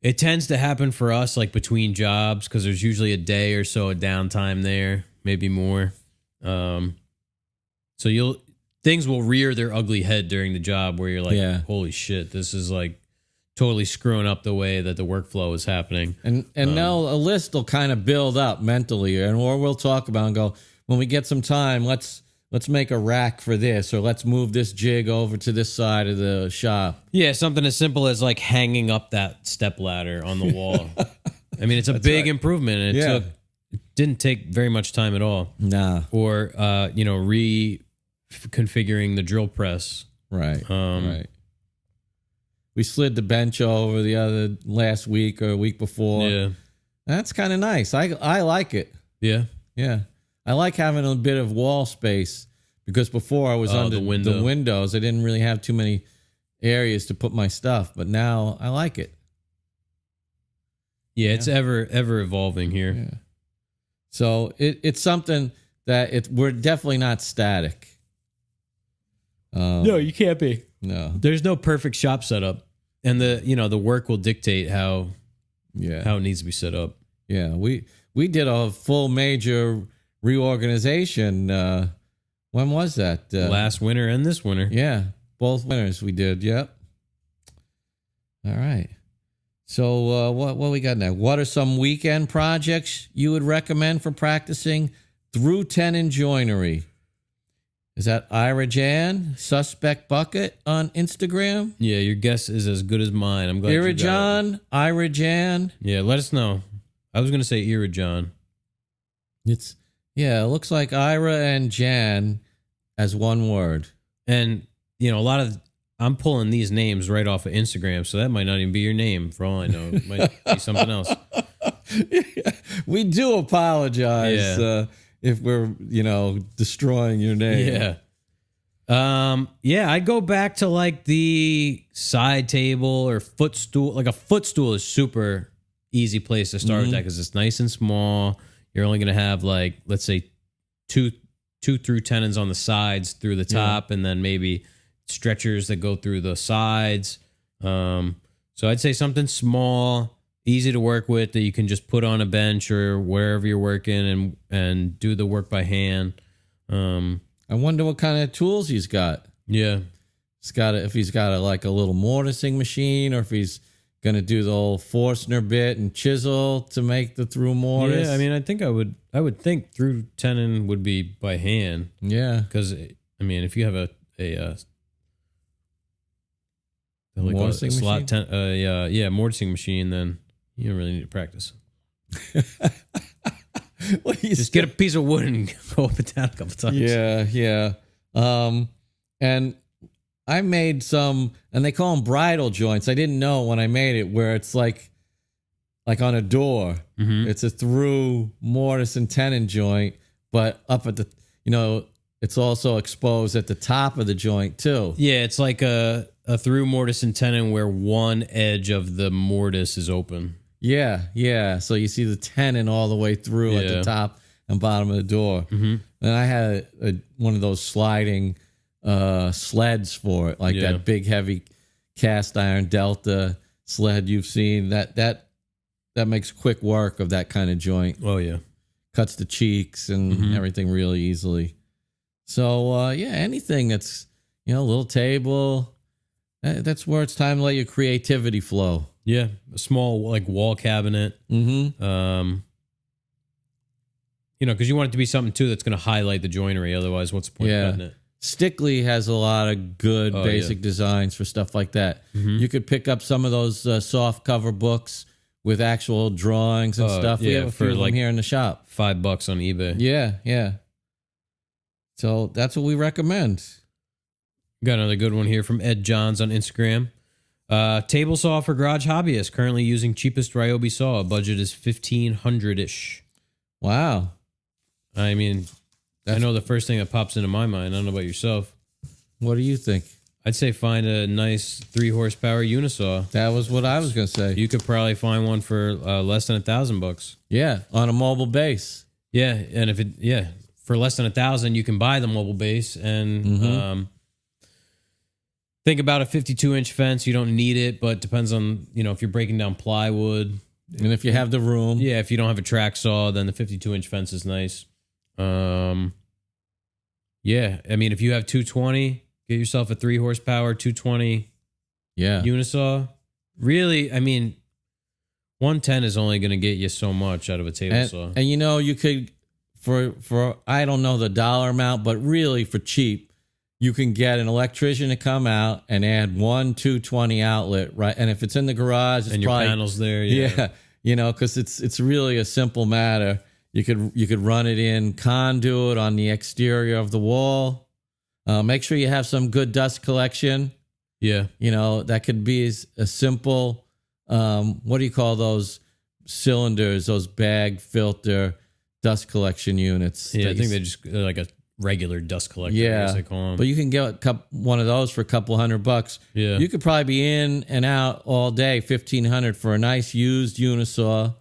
Speaker 1: It tends to happen for us like between jobs because there's usually a day or so of downtime there, maybe more. So things will rear their ugly head during the job where you're like, holy shit, this is like totally screwing up the way that the workflow is happening. And
Speaker 3: now a list will kind of build up mentally, or we'll talk about and go, when we get some time, let's make a rack for this, or let's move this jig over to this side of the shop. Yeah,
Speaker 1: something as simple as like hanging up that step ladder on the wall. I mean, it's a big improvement. And it didn't take very much time at all.
Speaker 3: Nah.
Speaker 1: Or, reconfiguring the drill press.
Speaker 3: Right. Right. We slid the bench over last week or a week before.
Speaker 1: Yeah.
Speaker 3: That's kind of nice. I like it.
Speaker 1: Yeah.
Speaker 3: Yeah. I like having a bit of wall space because before I was under the windows. I didn't really have too many areas to put my stuff, but now I like it.
Speaker 1: Yeah, it's ever evolving here.
Speaker 3: Yeah. So it's something that we're definitely not static.
Speaker 1: No, you can't be.
Speaker 3: No.
Speaker 1: There's no perfect shop setup, and the work will dictate how it needs to be set up.
Speaker 3: Yeah, we did a full major reorganization. When was that?
Speaker 1: Last winter and this winter.
Speaker 3: Yeah, both winters we did. Yep. All right. So what we got now? What are some weekend projects you would recommend for practicing through tenon joinery? Is that Ira Jan, Suspect Bucket on Instagram?
Speaker 1: Yeah, your guess is as good as mine. I'm glad you got it.
Speaker 3: Ira Jan.
Speaker 1: Yeah, let us know. I was going to say Ira John.
Speaker 3: It looks like Ira and Jan as one word.
Speaker 1: And, I'm pulling these names right off of Instagram, so that might not even be your name for all I know. It might be something else.
Speaker 3: Yeah, we do apologize if we're, destroying your name.
Speaker 1: Yeah. I'd go back to like the side table or footstool. Like a footstool is super easy place to start with that because it's nice and small. You're only going to have like, let's say, two through tenons on the sides through the top, and then maybe stretchers that go through the sides. So I'd say something small, easy to work with that you can just put on a bench or wherever you're working and do the work by hand.
Speaker 3: I wonder what kind of tools he's got.
Speaker 1: Yeah.
Speaker 3: If he's got a little mortising machine, or if he's going to do the old Forstner bit and chisel to make the through mortise.
Speaker 1: Yeah, I mean, I think I would think through tenon would be by hand.
Speaker 3: Yeah.
Speaker 1: Because, I mean, if you have a
Speaker 3: mortising machine?
Speaker 1: Mortising machine, then you don't really need to practice.
Speaker 3: Just
Speaker 1: get a piece of wood and go up and down a couple times.
Speaker 3: Yeah. And I made some, and they call them bridle joints. I didn't know when I made it, where it's like on a door. Mm-hmm. It's a through mortise and tenon joint, but up at the, it's also exposed at the top of the joint too.
Speaker 1: Yeah, it's like a through mortise and tenon where one edge of the mortise is open.
Speaker 3: Yeah. So you see the tenon all the way through at the top and bottom of the door. Mm-hmm. And I had one of those sliding sleds for it, like that big heavy cast iron Delta sled you've seen. That makes quick work of that kind of joint.
Speaker 1: Oh yeah,
Speaker 3: cuts the cheeks and everything really easily. So anything that's a little table. That's where it's time to let your creativity flow.
Speaker 1: Yeah, a small like wall cabinet. Mm-hmm. Because you want it to be something too that's going to highlight the joinery. Otherwise, what's the point of cutting it?
Speaker 3: Stickley has a lot of good basic designs for stuff like that. Mm-hmm. You could pick up some of those soft cover books with actual drawings and stuff. We have a few of them here in the shop.
Speaker 1: $5 on eBay.
Speaker 3: Yeah. So that's what we recommend.
Speaker 1: Got another good one here from Ed Johns on Instagram. Table saw for garage hobbyists. Currently using cheapest Ryobi saw. Budget is $1,500-ish.
Speaker 3: Wow.
Speaker 1: I mean, I know the first thing that pops into my mind. I don't know about yourself.
Speaker 3: What do you think?
Speaker 1: I'd say find a nice 3-horsepower unisaw.
Speaker 3: That was what I was going to say.
Speaker 1: You could probably find one for less than $1,000.
Speaker 3: Yeah, on a mobile base.
Speaker 1: Yeah, and for less than $1,000, you can buy the mobile base and think about a 52-inch fence. You don't need it, but depends on if you're breaking down plywood
Speaker 3: and if you have the room.
Speaker 1: Yeah, if you don't have a track saw, then the 52-inch fence is nice. Yeah, I mean, if you have 220, get yourself a 3-horsepower 220 unisaw. Really, I mean, 110 is only going to get you so much out of a table saw.
Speaker 3: And you could, for I don't know the dollar amount, but really for cheap, you can get an electrician to come out and add one 220 outlet, right? And if it's in the garage, it's
Speaker 1: and your
Speaker 3: probably,
Speaker 1: panels there,
Speaker 3: because it's really a simple matter. You could run it in conduit on the exterior of the wall. Make sure you have some good dust collection.
Speaker 1: Yeah,
Speaker 3: that could be a simple. What do you call those cylinders? Those bag filter dust collection units.
Speaker 1: Yeah, I think they just like regular dust collector,
Speaker 3: Yeah,
Speaker 1: as they call them.
Speaker 3: but you can get one of those for a couple $100.
Speaker 1: Yeah.
Speaker 3: You could probably be in and out all day, 1,500 for a nice used unisaw,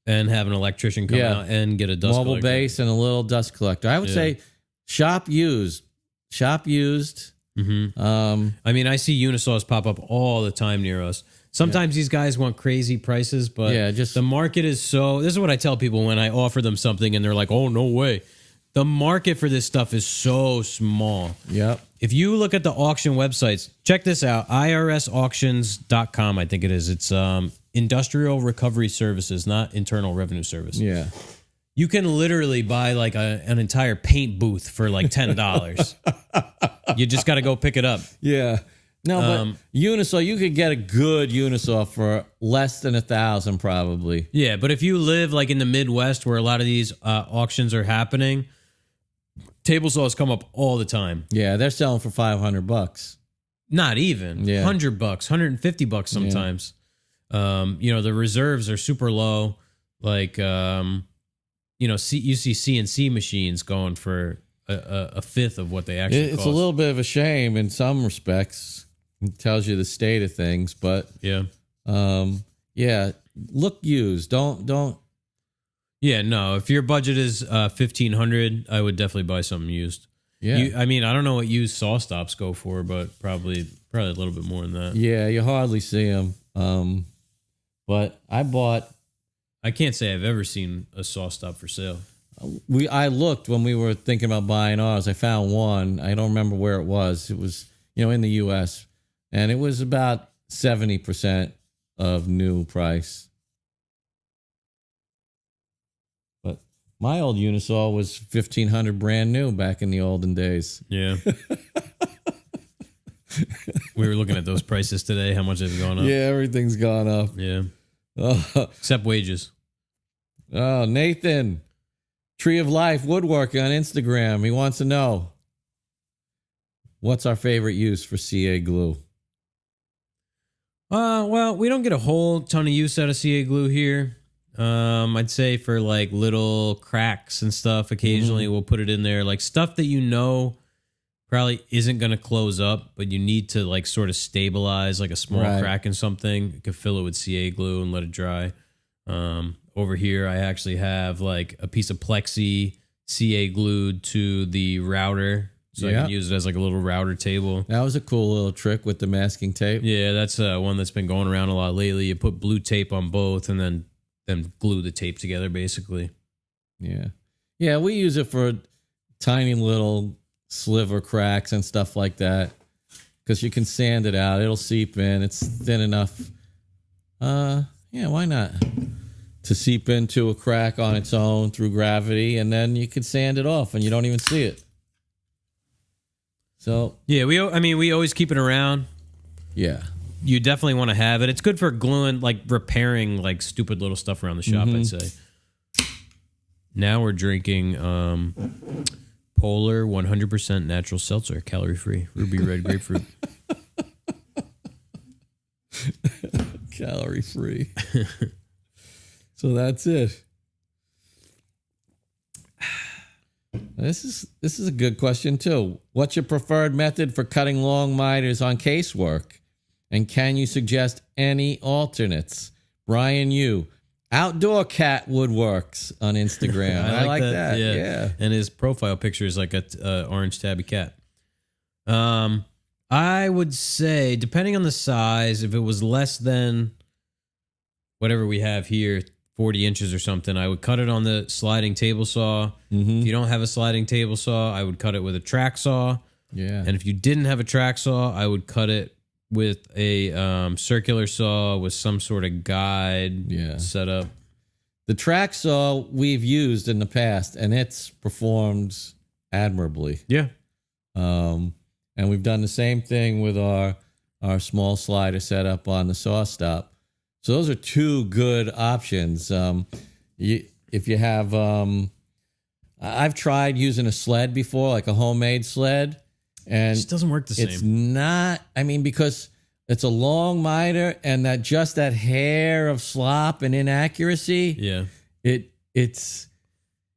Speaker 1: and have an electrician come out and get a dust
Speaker 3: mobile
Speaker 1: collector.
Speaker 3: base, and a little dust collector. I would say shop used.
Speaker 1: Mm-hmm.
Speaker 3: I
Speaker 1: mean, I see unisaws pop up all the time near us. Sometimes these guys want crazy prices, but the market is so... This is what I tell people when I offer them something and they're like, oh, no way. The market for this stuff is so small.
Speaker 3: Yep.
Speaker 1: If you look at the auction websites, check this out, irsauctions.com, I think it is. It's Industrial Recovery Services, not Internal Revenue Service.
Speaker 3: Yeah.
Speaker 1: You can literally buy like an entire paint booth for like $10. You just got to go pick it up.
Speaker 3: Yeah. No, but unisaw, you could get a good unisaw for less than $1,000 probably.
Speaker 1: Yeah, but if you live like in the Midwest where a lot of these auctions are happening, table saws come up all the time.
Speaker 3: Yeah, they're selling for $500.
Speaker 1: Not even.
Speaker 3: Yeah.
Speaker 1: $100, $150 sometimes. Yeah. The reserves are super low. Like, you see CNC machines going for a fifth of what they actually cost.
Speaker 3: It's a little bit of a shame in some respects. It tells you the state of things, but look used. Don't.
Speaker 1: Yeah, no. If your budget is $1,500, I would definitely buy something used.
Speaker 3: Yeah,
Speaker 1: I mean, I don't know what used saw stops go for, but probably a little bit more than that.
Speaker 3: Yeah, you hardly see them. But
Speaker 1: I can't say I've ever seen a saw stop for sale.
Speaker 3: I looked when we were thinking about buying ours. I found one. I don't remember where it was. It was, in the U.S. and it was about 70% of new price. But my old unisaw was $1,500 brand new back in the olden days.
Speaker 1: Yeah. We were looking at those prices today. How much they've gone up?
Speaker 3: Yeah, everything's gone up.
Speaker 1: Yeah. Except wages.
Speaker 3: Oh, Nathan. Tree of Life Woodworking on Instagram. He wants to know, what's our favorite use for CA glue?
Speaker 1: Well, we don't get a whole ton of use out of CA glue here. I'd say for like little cracks and stuff, occasionally we'll put it in there. Like stuff that probably isn't going to close up, but you need to like sort of stabilize like a small crack in something. You can fill it with CA glue and let it dry. Over here, I actually have like a piece of plexi CA glued to the router. So I can use it as like a little router table.
Speaker 3: That was a cool little trick with the masking tape.
Speaker 1: Yeah, that's one that's been going around a lot lately. You put blue tape on both and then glue the tape together, basically.
Speaker 3: Yeah. Yeah, we use it for tiny little sliver cracks and stuff like that because you can sand it out. It'll seep in. It's thin enough. Yeah, why not? To seep into a crack on its own through gravity, and then you can sand it off and you don't even see it. So
Speaker 1: yeah, we always keep it around.
Speaker 3: Yeah.
Speaker 1: You definitely want to have it. It's good for gluing, like repairing like stupid little stuff around the shop, I'd say. Now we're drinking Polar 100% natural seltzer, calorie-free, ruby red grapefruit.
Speaker 3: Calorie-free. So that's it. This is a good question too. What's your preferred method for cutting long miters on casework? And can you suggest any alternates? Brian Yu, Outdoor Cat Woodworks on Instagram. I like that. Yeah.
Speaker 1: And his profile picture is like a orange tabby cat. I would say, depending on the size, if it was less than whatever we have here, 40 inches or something, I would cut it on the sliding table saw. If you don't have a sliding table saw, I would cut it with a track saw.
Speaker 3: Yeah.
Speaker 1: And if you didn't have a track saw, I would cut it with a circular saw with some sort of guide setup.
Speaker 3: The track saw we've used in the past, and it's performed admirably.
Speaker 1: Yeah.
Speaker 3: And we've done the same thing with our small slider setup on the saw stop. So those are two good options. If you have, I've tried using a sled before, like a homemade sled, and
Speaker 1: it just doesn't work the same.
Speaker 3: It's not. I mean, because it's a long miter, and that hair of slop and inaccuracy.
Speaker 1: Yeah,
Speaker 3: it's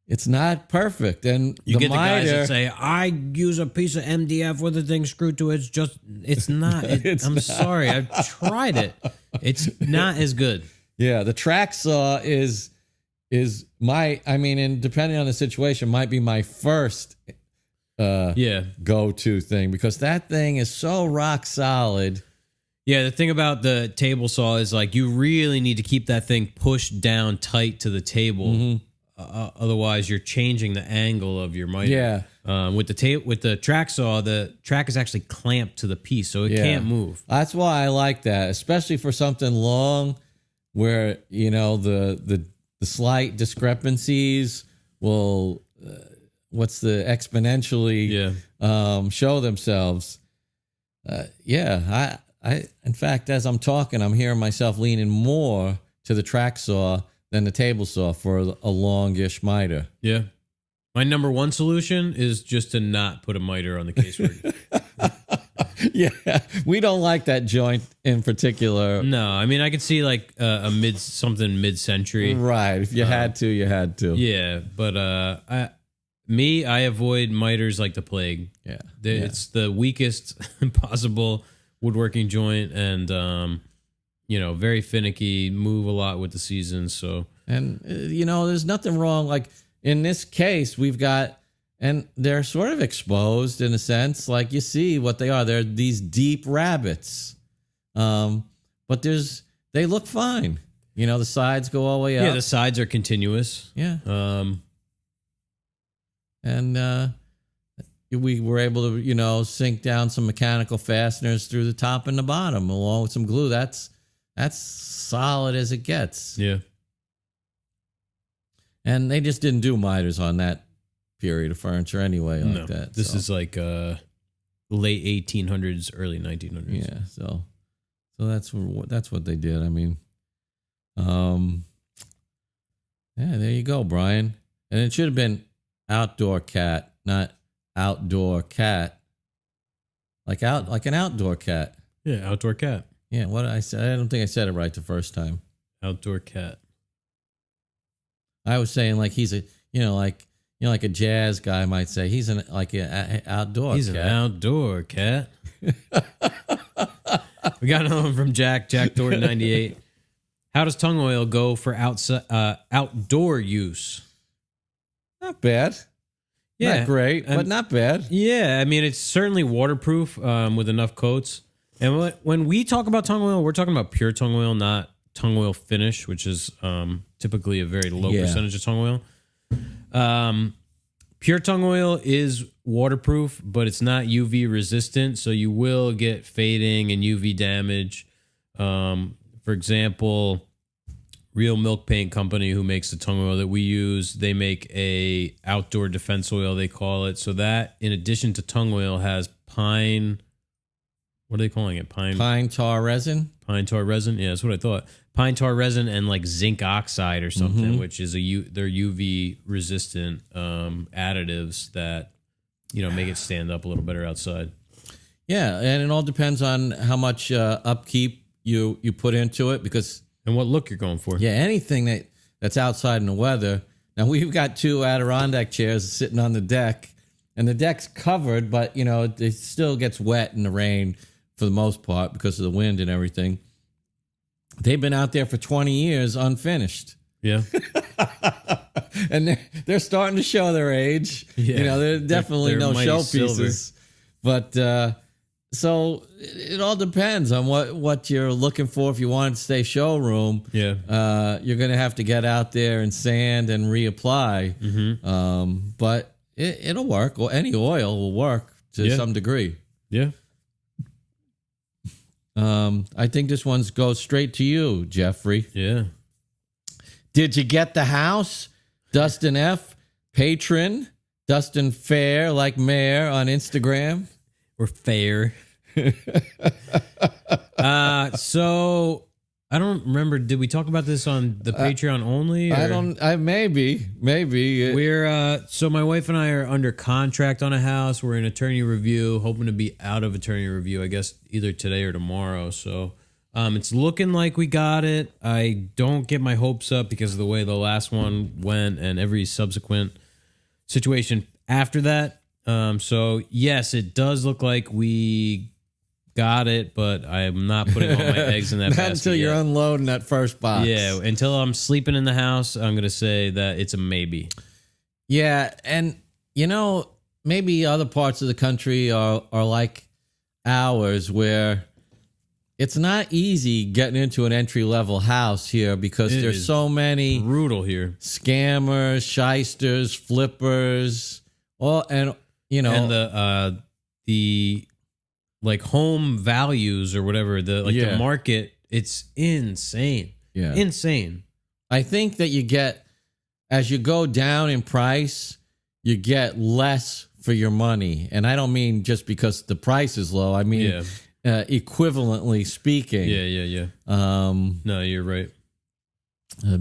Speaker 3: it's not perfect. And
Speaker 1: You
Speaker 3: the
Speaker 1: get the guys
Speaker 3: miter,
Speaker 1: that say, I use a piece of MDF with a thing screwed to it. It's not. I'm sorry. I've tried it. It's not as good.
Speaker 3: yeah, the track saw is and depending on the situation, might be my first go-to thing, because that thing is so rock solid.
Speaker 1: Yeah, the thing about the table saw is like you really need to keep that thing pushed down tight to the table. Otherwise, you're changing the angle of your miter.
Speaker 3: Yeah.
Speaker 1: With the track saw, the track is actually clamped to the piece, so it can't move.
Speaker 3: That's why I like that, especially for something long, where the slight discrepancies will exponentially show themselves. I in fact, as I'm talking, I'm hearing myself leaning more to the track saw than the table saw for a longish miter.
Speaker 1: Yeah. My number one solution is just to not put a miter on the casework.
Speaker 3: Yeah, we don't like that joint in particular.
Speaker 1: No, I mean I could see like something mid-century.
Speaker 3: Right. If you had to, you had to.
Speaker 1: Yeah, but I avoid miters like the plague.
Speaker 3: Yeah.
Speaker 1: It's the weakest possible woodworking joint, and very finicky, move a lot with the seasons. So,
Speaker 3: and there's nothing wrong. Like in this case, we've got, and they're sort of exposed in a sense. Like you see what they are. They're these deep rabbits, but they look fine. The sides go all the way up.
Speaker 1: Yeah, the sides are continuous.
Speaker 3: Yeah. And we were able to, sink down some mechanical fasteners through the top and the bottom, along with some glue. That's solid as it gets.
Speaker 1: Yeah.
Speaker 3: And they just didn't do miters on that period of furniture anyway, like that.
Speaker 1: This is like late 1800s, early 1900s.
Speaker 3: Yeah. So that's what they did. I mean, there you go, Brian. And it should have been outdoor cat, not outdoor cat. Like an outdoor cat.
Speaker 1: Yeah, outdoor cat.
Speaker 3: Yeah, what I said, I don't think I said it right the first time.
Speaker 1: Outdoor cat.
Speaker 3: I was saying like he's a, like a jazz guy might say he's an outdoor
Speaker 1: He's
Speaker 3: cat.
Speaker 1: an outdoor cat. We got another one from Jack Thornton 98. How does tung oil go for outdoor use?
Speaker 3: Not bad.
Speaker 1: Yeah,
Speaker 3: not great, but not bad.
Speaker 1: Yeah, I mean it's certainly waterproof with enough coats. And when we talk about tung oil, we're talking about pure tung oil, not tung oil finish, which is typically a very low percentage of tung oil. Pure tung oil is waterproof, but it's not UV resistant, so you will get fading and UV damage. For example, Real Milk Paint Company, who makes the tung oil that we use, they make a outdoor defense oil, they call it. So that, in addition to tung oil, has pine. What are they calling it?
Speaker 3: Pine tar resin.
Speaker 1: Pine tar resin. Yeah, that's what I thought. Pine tar resin and like zinc oxide or something, which is they're UV resistant additives that make it stand up a little better outside.
Speaker 3: Yeah, and it all depends on how much upkeep you put into it, because.
Speaker 1: And what look you're going for.
Speaker 3: Yeah, anything that's outside in the weather. Now, we've got 2 Adirondack chairs sitting on the deck, and the deck's covered, but, it still gets wet in the rain for the most part because of the wind and everything. They've been out there for 20 years unfinished.
Speaker 1: Yeah.
Speaker 3: And they're starting to show their age.
Speaker 1: Yeah.
Speaker 3: They're definitely
Speaker 1: they're
Speaker 3: no
Speaker 1: mighty
Speaker 3: showpieces. But so it all depends on what you're looking for. If you want it to stay showroom, you're going to have to get out there and sand and reapply. Mm-hmm. But it'll work. Or any oil will work to some degree.
Speaker 1: Yeah.
Speaker 3: I think this one goes straight to you, Jeffrey.
Speaker 1: Yeah.
Speaker 3: Did you get the house? Dustin F. Patron. Dustin Fair, like Mayor on Instagram.
Speaker 1: Or Fair. So I don't remember. Did we talk about this on the Patreon only? Or?
Speaker 3: Maybe.
Speaker 1: We're so my wife and I are under contract on a house. We're in attorney review, hoping to be out of attorney review, I guess either today or tomorrow. So It's looking like we got it. I don't get my hopes up because of the way the last one went and every subsequent situation after that. So yes, it does look like we got it, but I'm not putting all my eggs in that basket
Speaker 3: until you're unloading that first box.
Speaker 1: Yeah, until I'm sleeping in the house, I'm going to say that it's a maybe.
Speaker 3: Yeah, and maybe other parts of the country are like ours, where it's not easy getting into an entry-level house here because there's so many
Speaker 1: brutal here.
Speaker 3: Scammers, shysters, flippers, and
Speaker 1: the like home values or whatever, the market, it's insane.
Speaker 3: Yeah.
Speaker 1: Insane.
Speaker 3: I think that as you go down in price, you get less for your money. And I don't mean just because the price is low. I mean, equivalently speaking.
Speaker 1: Yeah. No, you're right.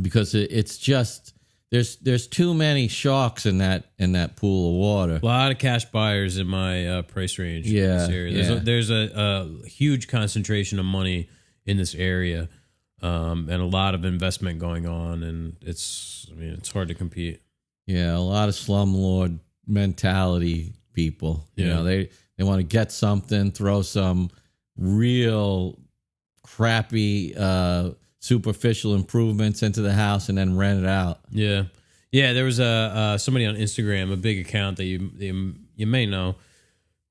Speaker 3: Because it's just, there's too many sharks in that pool of water.
Speaker 1: A lot of cash buyers in my price range.
Speaker 3: Yeah,
Speaker 1: in this area. There's a huge concentration of money in this area, and a lot of investment going on, and it's hard to compete.
Speaker 3: Yeah, a lot of slumlord mentality people.
Speaker 1: Yeah.
Speaker 3: They want to get something, throw some real crappy superficial improvements into the house, and then rent it out.
Speaker 1: Yeah. There was somebody on Instagram, a big account that you may know,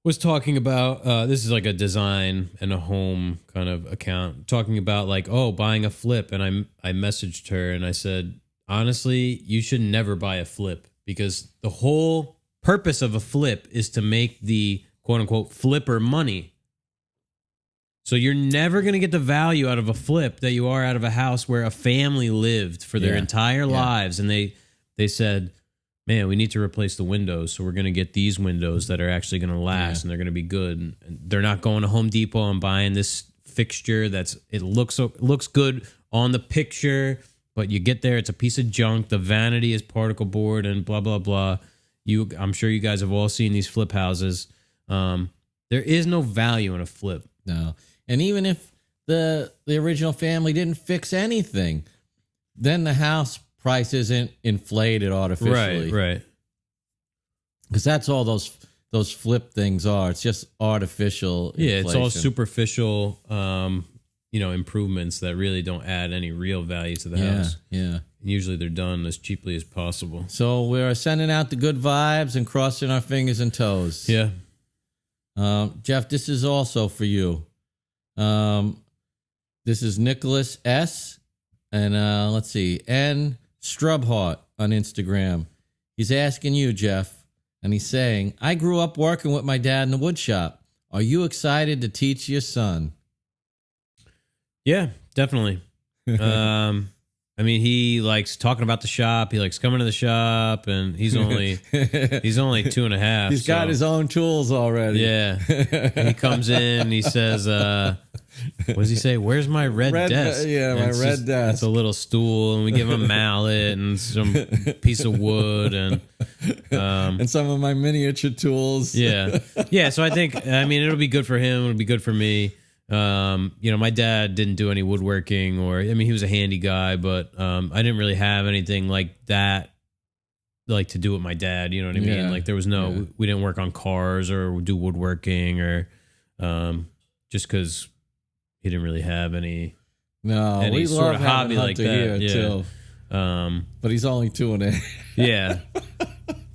Speaker 1: was talking about. This is like a design and a home kind of account, talking about like, buying a flip. And I messaged her and I said, honestly, you should never buy a flip, because the whole purpose of a flip is to make the quote unquote flipper money. So you're never going to get the value out of a flip that you are out of a house where a family lived for their entire lives. And they said, man, we need to replace the windows. So we're going to get these windows that are actually going to last and they're going to be good. And they're not going to Home Depot and buying this fixture it looks good on the picture, but you get there, it's a piece of junk. The vanity is particle board and blah, blah, blah. I'm sure you guys have all seen these flip houses. There is no value in a flip.
Speaker 3: No. And even if the original family didn't fix anything, then the house price isn't inflated artificially.
Speaker 1: Right.
Speaker 3: Because that's all those flip things are. It's just artificial inflation.
Speaker 1: It's all superficial improvements that really don't add any real value to the house.
Speaker 3: Yeah.
Speaker 1: Usually they're done as cheaply as possible.
Speaker 3: So we're sending out the good vibes and crossing our fingers and toes.
Speaker 1: Yeah.
Speaker 3: Jeff, this is also for you. This is Nicholas S. And let's see, N. Strubhart on Instagram. He's asking you, Jeff, and he's saying, I grew up working with my dad in the wood shop. Are you excited to teach your son?
Speaker 1: Yeah, definitely. He likes talking about the shop. He likes coming to the shop, and he's only 2.5.
Speaker 3: He's got his own tools already.
Speaker 1: Yeah. He comes in and he says, what does he say? Where's my red desk?
Speaker 3: My red desk.
Speaker 1: It's a little stool, and we give him a mallet and some piece of wood and
Speaker 3: some of my miniature tools.
Speaker 1: Yeah. So I think, it'll be good for him. It'll be good for me. My dad didn't do any woodworking he was a handy guy, but I didn't really have anything like that, like to do with my dad. You know what I mean?
Speaker 3: Yeah.
Speaker 1: Like there was we didn't work on cars or do woodworking or just because he didn't really have any
Speaker 3: we
Speaker 1: sort
Speaker 3: love
Speaker 1: of hobby like that.
Speaker 3: Here
Speaker 1: too.
Speaker 3: But he's only 2.5.
Speaker 1: Yeah.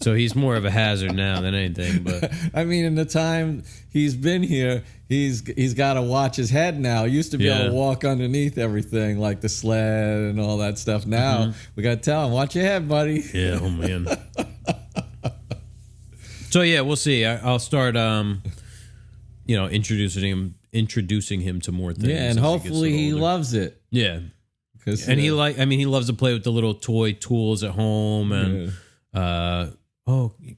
Speaker 1: So he's more of a hazard now than anything. But
Speaker 3: in the time he's been here, he's got to watch his head now. He used to be able to walk underneath everything, like the sled and all that stuff. Now we got to tell him, watch your head, buddy.
Speaker 1: Yeah, oh man. So yeah, we'll see. I'll start, introducing him to more things.
Speaker 3: Yeah, and hopefully he loves it.
Speaker 1: Yeah, and he loves to play with the little toy tools at home and.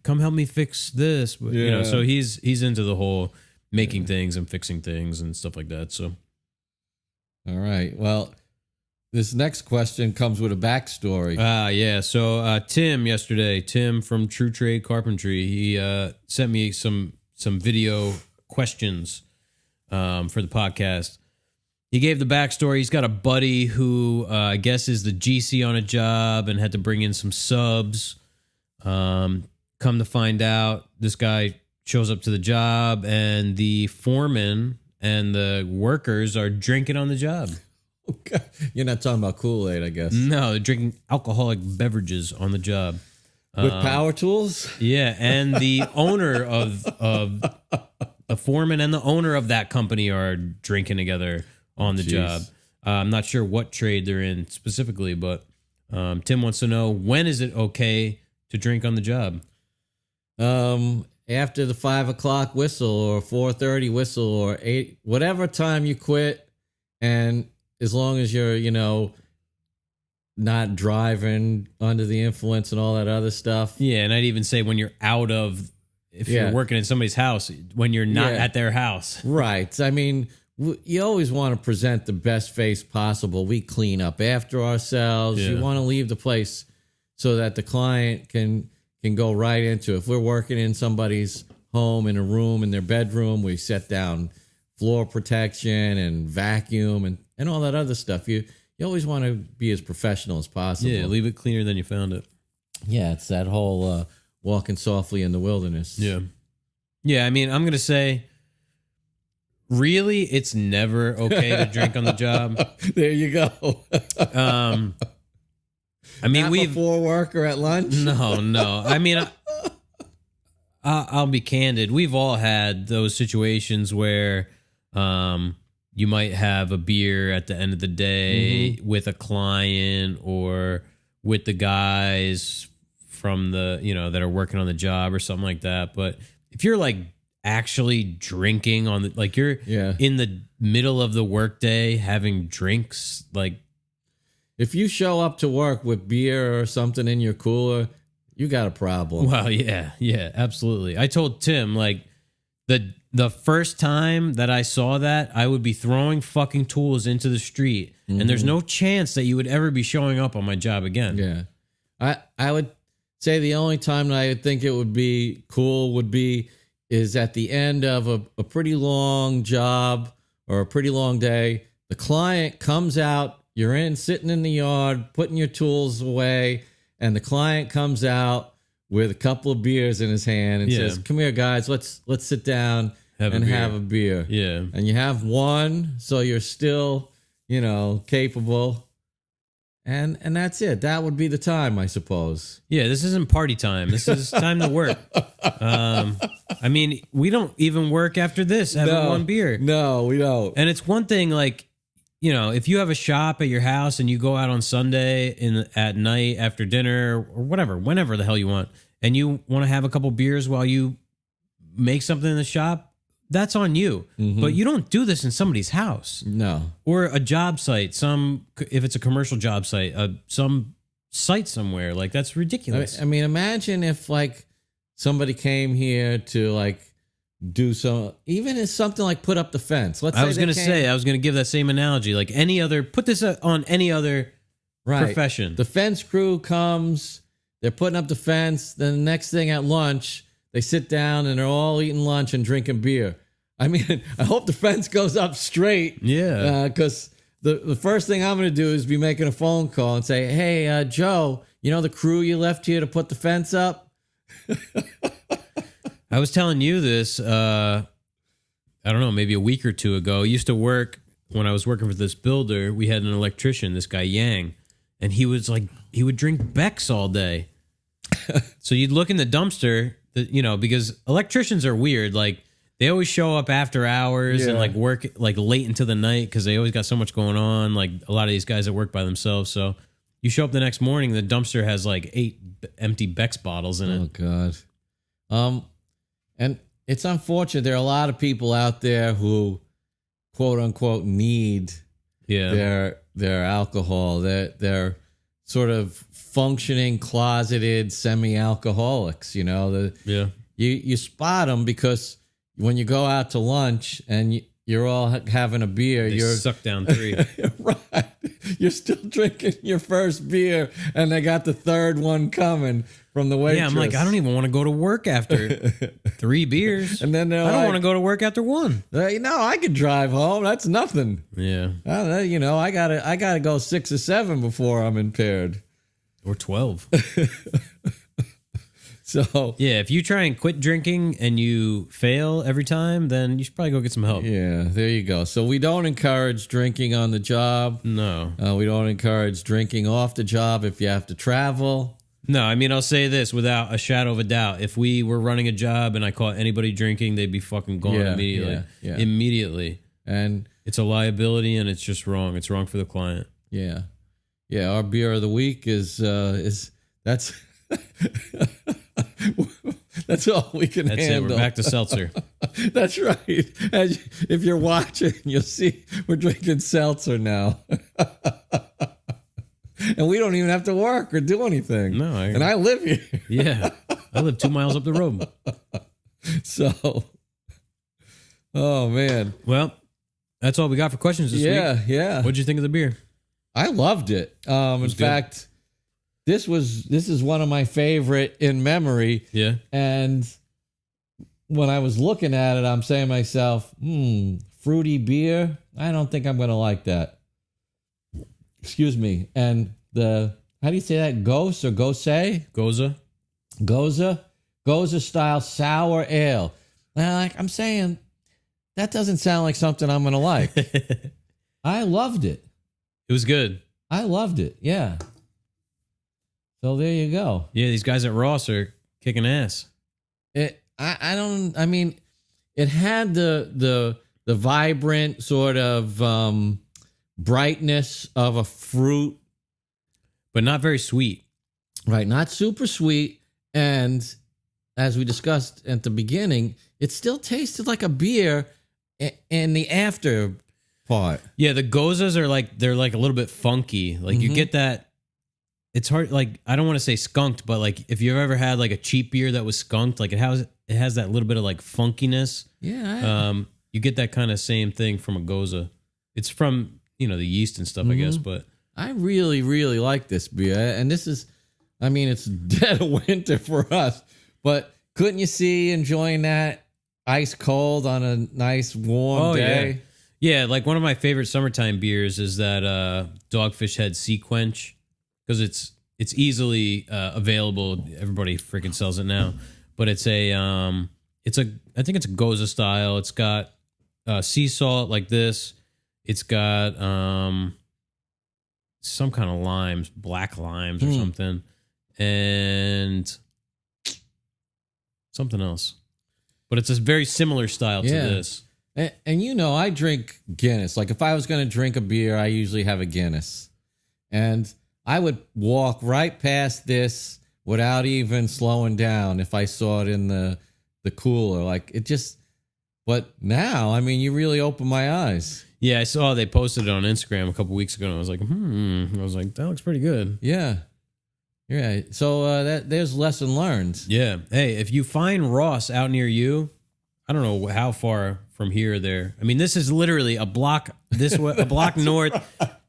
Speaker 1: Come help me fix this. But, so he's into the whole making things and fixing things and stuff like that. So,
Speaker 3: all right. Well, this next question comes with a backstory.
Speaker 1: So Tim from True Trade Carpentry, he sent me some video questions for the podcast. he gave the backstory. He's got a buddy who I guess is the GC on a job and had to bring in some subs. Come to find out, this guy shows up to the job and the foreman and the workers are drinking on the job.
Speaker 3: Okay. You're not talking about Kool-Aid, I guess.
Speaker 1: No, they're drinking alcoholic beverages on the job.
Speaker 3: With power tools?
Speaker 1: Yeah, and the owner of the foreman and the owner of that company are drinking together on the job. I'm not sure what trade they're in specifically, but Tim wants to know, when is it okay to drink on the job?
Speaker 3: After the 5 o'clock whistle or 4:30 whistle or 8, whatever time you quit, and as long as you're, not driving under the influence and all that other stuff.
Speaker 1: Yeah, and I'd even say when you're out of, if you're working in somebody's house, when you're not at their house.
Speaker 3: Right. I mean, you always want to present the best face possible. We clean up after ourselves.
Speaker 1: Yeah.
Speaker 3: You want to leave the place so that the client can go right into it. If we're working in somebody's home, in a room, in their bedroom, we set down floor protection and vacuum and all that other stuff. You always want to be as professional as possible.
Speaker 1: Yeah, leave it cleaner than you found it.
Speaker 3: Yeah, it's that whole walking softly in the wilderness.
Speaker 1: Yeah. Yeah, I mean, I'm going to say, really, it's never okay to drink on the job.
Speaker 3: There you go.
Speaker 1: I mean,
Speaker 3: Not before work or at lunch?
Speaker 1: No. I mean, I'll be candid. We've all had those situations where you might have a beer at the end of the day with a client or with the guys from the, that are working on the job or something like that. But if you're like actually drinking on the, like you're in the middle of the workday having drinks, like
Speaker 3: if you show up to work with beer or something in your cooler, you got a problem.
Speaker 1: Well, yeah, absolutely. I told Tim, like, the first time that I saw that, I would be throwing fucking tools into the street, and there's no chance that you would ever be showing up on my job again.
Speaker 3: Yeah. I would say the only time that I would think it would be cool is at the end of a pretty long job or a pretty long day. The client comes out, you're sitting in the yard, putting your tools away, and the client comes out with a couple of beers in his hand and says, "Come here, guys, let's sit down have a beer."
Speaker 1: Yeah.
Speaker 3: And you have one, so you're still, capable. And that's it. That would be the time, I suppose.
Speaker 1: Yeah, this isn't party time. This is time to work. I mean, we don't even work after this, having one beer.
Speaker 3: No, we don't.
Speaker 1: And it's one thing, like, if you have a shop at your house and you go out on Sunday at night after dinner or whatever, whenever the hell you want, and you want to have a couple beers while you make something in the shop, that's on you. But you don't do this in somebody's house.
Speaker 3: No.
Speaker 1: Or a job site, if it's a commercial job site, some site somewhere. Like, that's ridiculous.
Speaker 3: I mean, imagine if, like, somebody came here to, like, do some, even as something like put up the fence. I was going
Speaker 1: to give that same analogy. Like put this on any other profession.
Speaker 3: The fence crew comes, they're putting up the fence. Then the next thing at lunch, they sit down and they're all eating lunch and drinking beer. I mean, I hope the fence goes up straight.
Speaker 1: Yeah.
Speaker 3: Because the first thing I'm going to do is be making a phone call and say, "Hey, Joe, the crew you left here to put the fence up?"
Speaker 1: I was telling you this, I don't know, maybe a week or two ago. I used to work, when I was working for this builder, we had an electrician, this guy Yang, and he would drink Beck's all day. So you'd look in the dumpster, because electricians are weird. Like, they always show up after hours and like work like late into the night because they always got so much going on. Like, a lot of these guys that work by themselves. So you show up the next morning, the dumpster has like 8 empty Beck's bottles in it.
Speaker 3: Oh, God. And it's unfortunate. There are a lot of people out there who, quote unquote, need their alcohol. They're sort of functioning, closeted, semi-alcoholics. You spot them because when you go out to lunch and you're all having a beer,
Speaker 1: They suck down 3.
Speaker 3: Right. You're still drinking your first beer, and they got the third one coming from the waitress.
Speaker 1: Yeah, I'm like, I don't even want to go to work after 3 beers.
Speaker 3: And then
Speaker 1: I don't want to go to work after 1.
Speaker 3: I could drive home. That's nothing.
Speaker 1: Yeah.
Speaker 3: I gotta go 6 or 7 before I'm impaired.
Speaker 1: Or 12.
Speaker 3: So
Speaker 1: yeah, if you try and quit drinking and you fail every time, then you should probably go get some help.
Speaker 3: yeah, there you go. So we don't encourage drinking on the job.
Speaker 1: No.
Speaker 3: We don't encourage drinking off the job if you have to travel.
Speaker 1: No, I mean, I'll say this without a shadow of a doubt. If we were running a job and I caught anybody drinking, they'd be fucking gone immediately.
Speaker 3: Yeah.
Speaker 1: Immediately.
Speaker 3: And
Speaker 1: it's a liability and it's just wrong. It's wrong for the client.
Speaker 3: yeah. Yeah, our beer of the week is that's that's all we can
Speaker 1: That's
Speaker 3: handle.
Speaker 1: it. We're back to seltzer.
Speaker 3: That's right. If you're watching, you'll see we're drinking seltzer now. And we don't even have to work or do anything.
Speaker 1: No.
Speaker 3: And I live here.
Speaker 1: Yeah. I live 2 miles up the road.
Speaker 3: So, oh, man.
Speaker 1: Well, that's all we got for questions this week.
Speaker 3: Yeah.
Speaker 1: What'd you think of the beer?
Speaker 3: I loved it. In fact, this is one of my favorite in memory.
Speaker 1: Yeah.
Speaker 3: And when I was looking at it, I'm saying to myself, fruity beer. I don't think I'm going to like that. Excuse me. And how do you say that? Gose or Gose? Goza style sour ale. And I'm saying that doesn't sound like something I'm going to like. I loved it.
Speaker 1: It was good.
Speaker 3: I loved it. Yeah. So there you go.
Speaker 1: Yeah, these guys at Ross are kicking ass.
Speaker 3: It had the vibrant sort of brightness of a fruit,
Speaker 1: but not very sweet.
Speaker 3: Right, not super sweet, and as we discussed at the beginning, it still tasted like a beer in the after part.
Speaker 1: Yeah, the Gozas are they're like a little bit funky. Like you get that. It's hard. Like I don't want to say skunked, but like if you've ever had like a cheap beer that was skunked, like it has that little bit of like funkiness.
Speaker 3: Yeah.
Speaker 1: You get that kind of same thing from a Goza. It's from the yeast and stuff, I guess. But
Speaker 3: I really, really like this beer, and this is, it's dead of winter for us, but couldn't you see enjoying that ice cold on a nice warm day?
Speaker 1: Yeah, like one of my favorite summertime beers is that Dogfish Head Sea Quench, because it's easily available. Everybody freaking sells it now, but I think it's a Goza style. It's got sea salt like this. It's got some kind of limes, black limes or something, and something else. But it's a very similar style to this.
Speaker 3: And I drink Guinness. Like if I was going to drink a beer, I usually have a Guinness. And I would walk right past this without even slowing down if I saw it in the cooler. Like it just, but now, you really open my eyes.
Speaker 1: Yeah, I saw they posted it on Instagram a couple weeks ago, and I was like, I was like, that looks pretty good.
Speaker 3: Yeah. Yeah. So there's lesson learned.
Speaker 1: Yeah. Hey, if you find Ross out near you, I don't know how far from here or there. This is literally a block this way, a block north,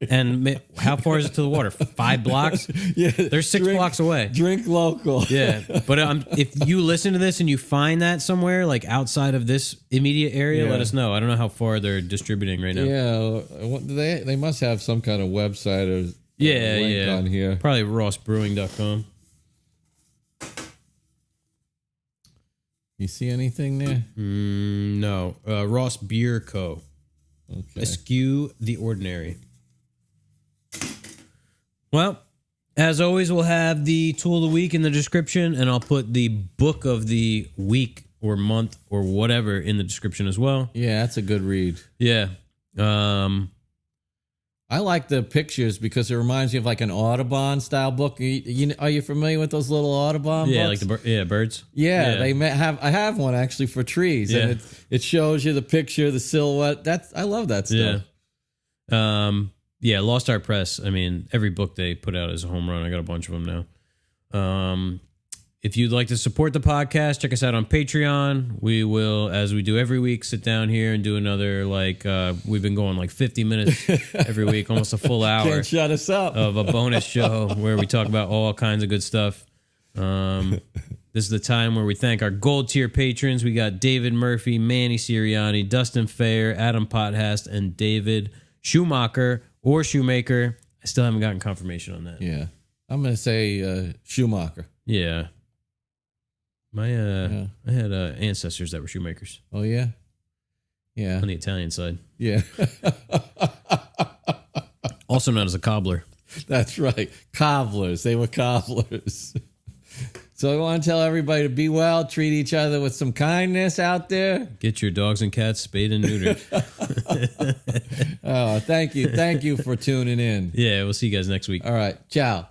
Speaker 1: and how far is it to the water? 5 blocks?
Speaker 3: Yeah.
Speaker 1: They're 6 blocks away.
Speaker 3: Drink local.
Speaker 1: Yeah. But if you listen to this and you find that somewhere, like outside of this immediate area, let us know. I don't know how far they're distributing right now.
Speaker 3: Yeah. They must have some kind of website or link on here.
Speaker 1: Probably rossbrewing.com.
Speaker 3: You see anything there?
Speaker 1: No. Ross Beer Co.
Speaker 3: Okay.
Speaker 1: Eschew the Ordinary. Well, as always, we'll have the tool of the week in the description, and I'll put the book of the week or month or whatever in the description as well.
Speaker 3: Yeah, that's a good read.
Speaker 1: Yeah.
Speaker 3: I like the pictures because it reminds me of like an Audubon style book. Are you familiar with those little Audubon books?
Speaker 1: Like birds.
Speaker 3: Yeah, I have one actually for trees, and it shows you the picture, the silhouette. I love that stuff.
Speaker 1: Yeah. Lost Art Press. Every book they put out is a home run. I got a bunch of them now. If you'd like to support the podcast, check us out on Patreon. We will, as we do every week, sit down here and do another, we've been going like 50 minutes every week, almost a full hour.
Speaker 3: Can't shut us up.
Speaker 1: Of a bonus show where we talk about all kinds of good stuff. This is the time where we thank our gold tier patrons. We got David Murphy, Manny Sirianni, Dustin Fair, Adam Pothast, and David Schumacher or Shoemaker. I still haven't gotten confirmation on that.
Speaker 3: Yeah. I'm going to say Schumacher.
Speaker 1: Yeah. I had ancestors that were shoemakers.
Speaker 3: Oh, yeah? Yeah.
Speaker 1: On the Italian side.
Speaker 3: Yeah.
Speaker 1: Also known as a cobbler.
Speaker 3: That's right. Cobblers. They were cobblers. So I want to tell everybody to be well, treat each other with some kindness out there.
Speaker 1: Get your dogs and cats spayed and neutered.
Speaker 3: Oh, thank you. Thank you for tuning in.
Speaker 1: Yeah, we'll see you guys next week.
Speaker 3: All right. Ciao.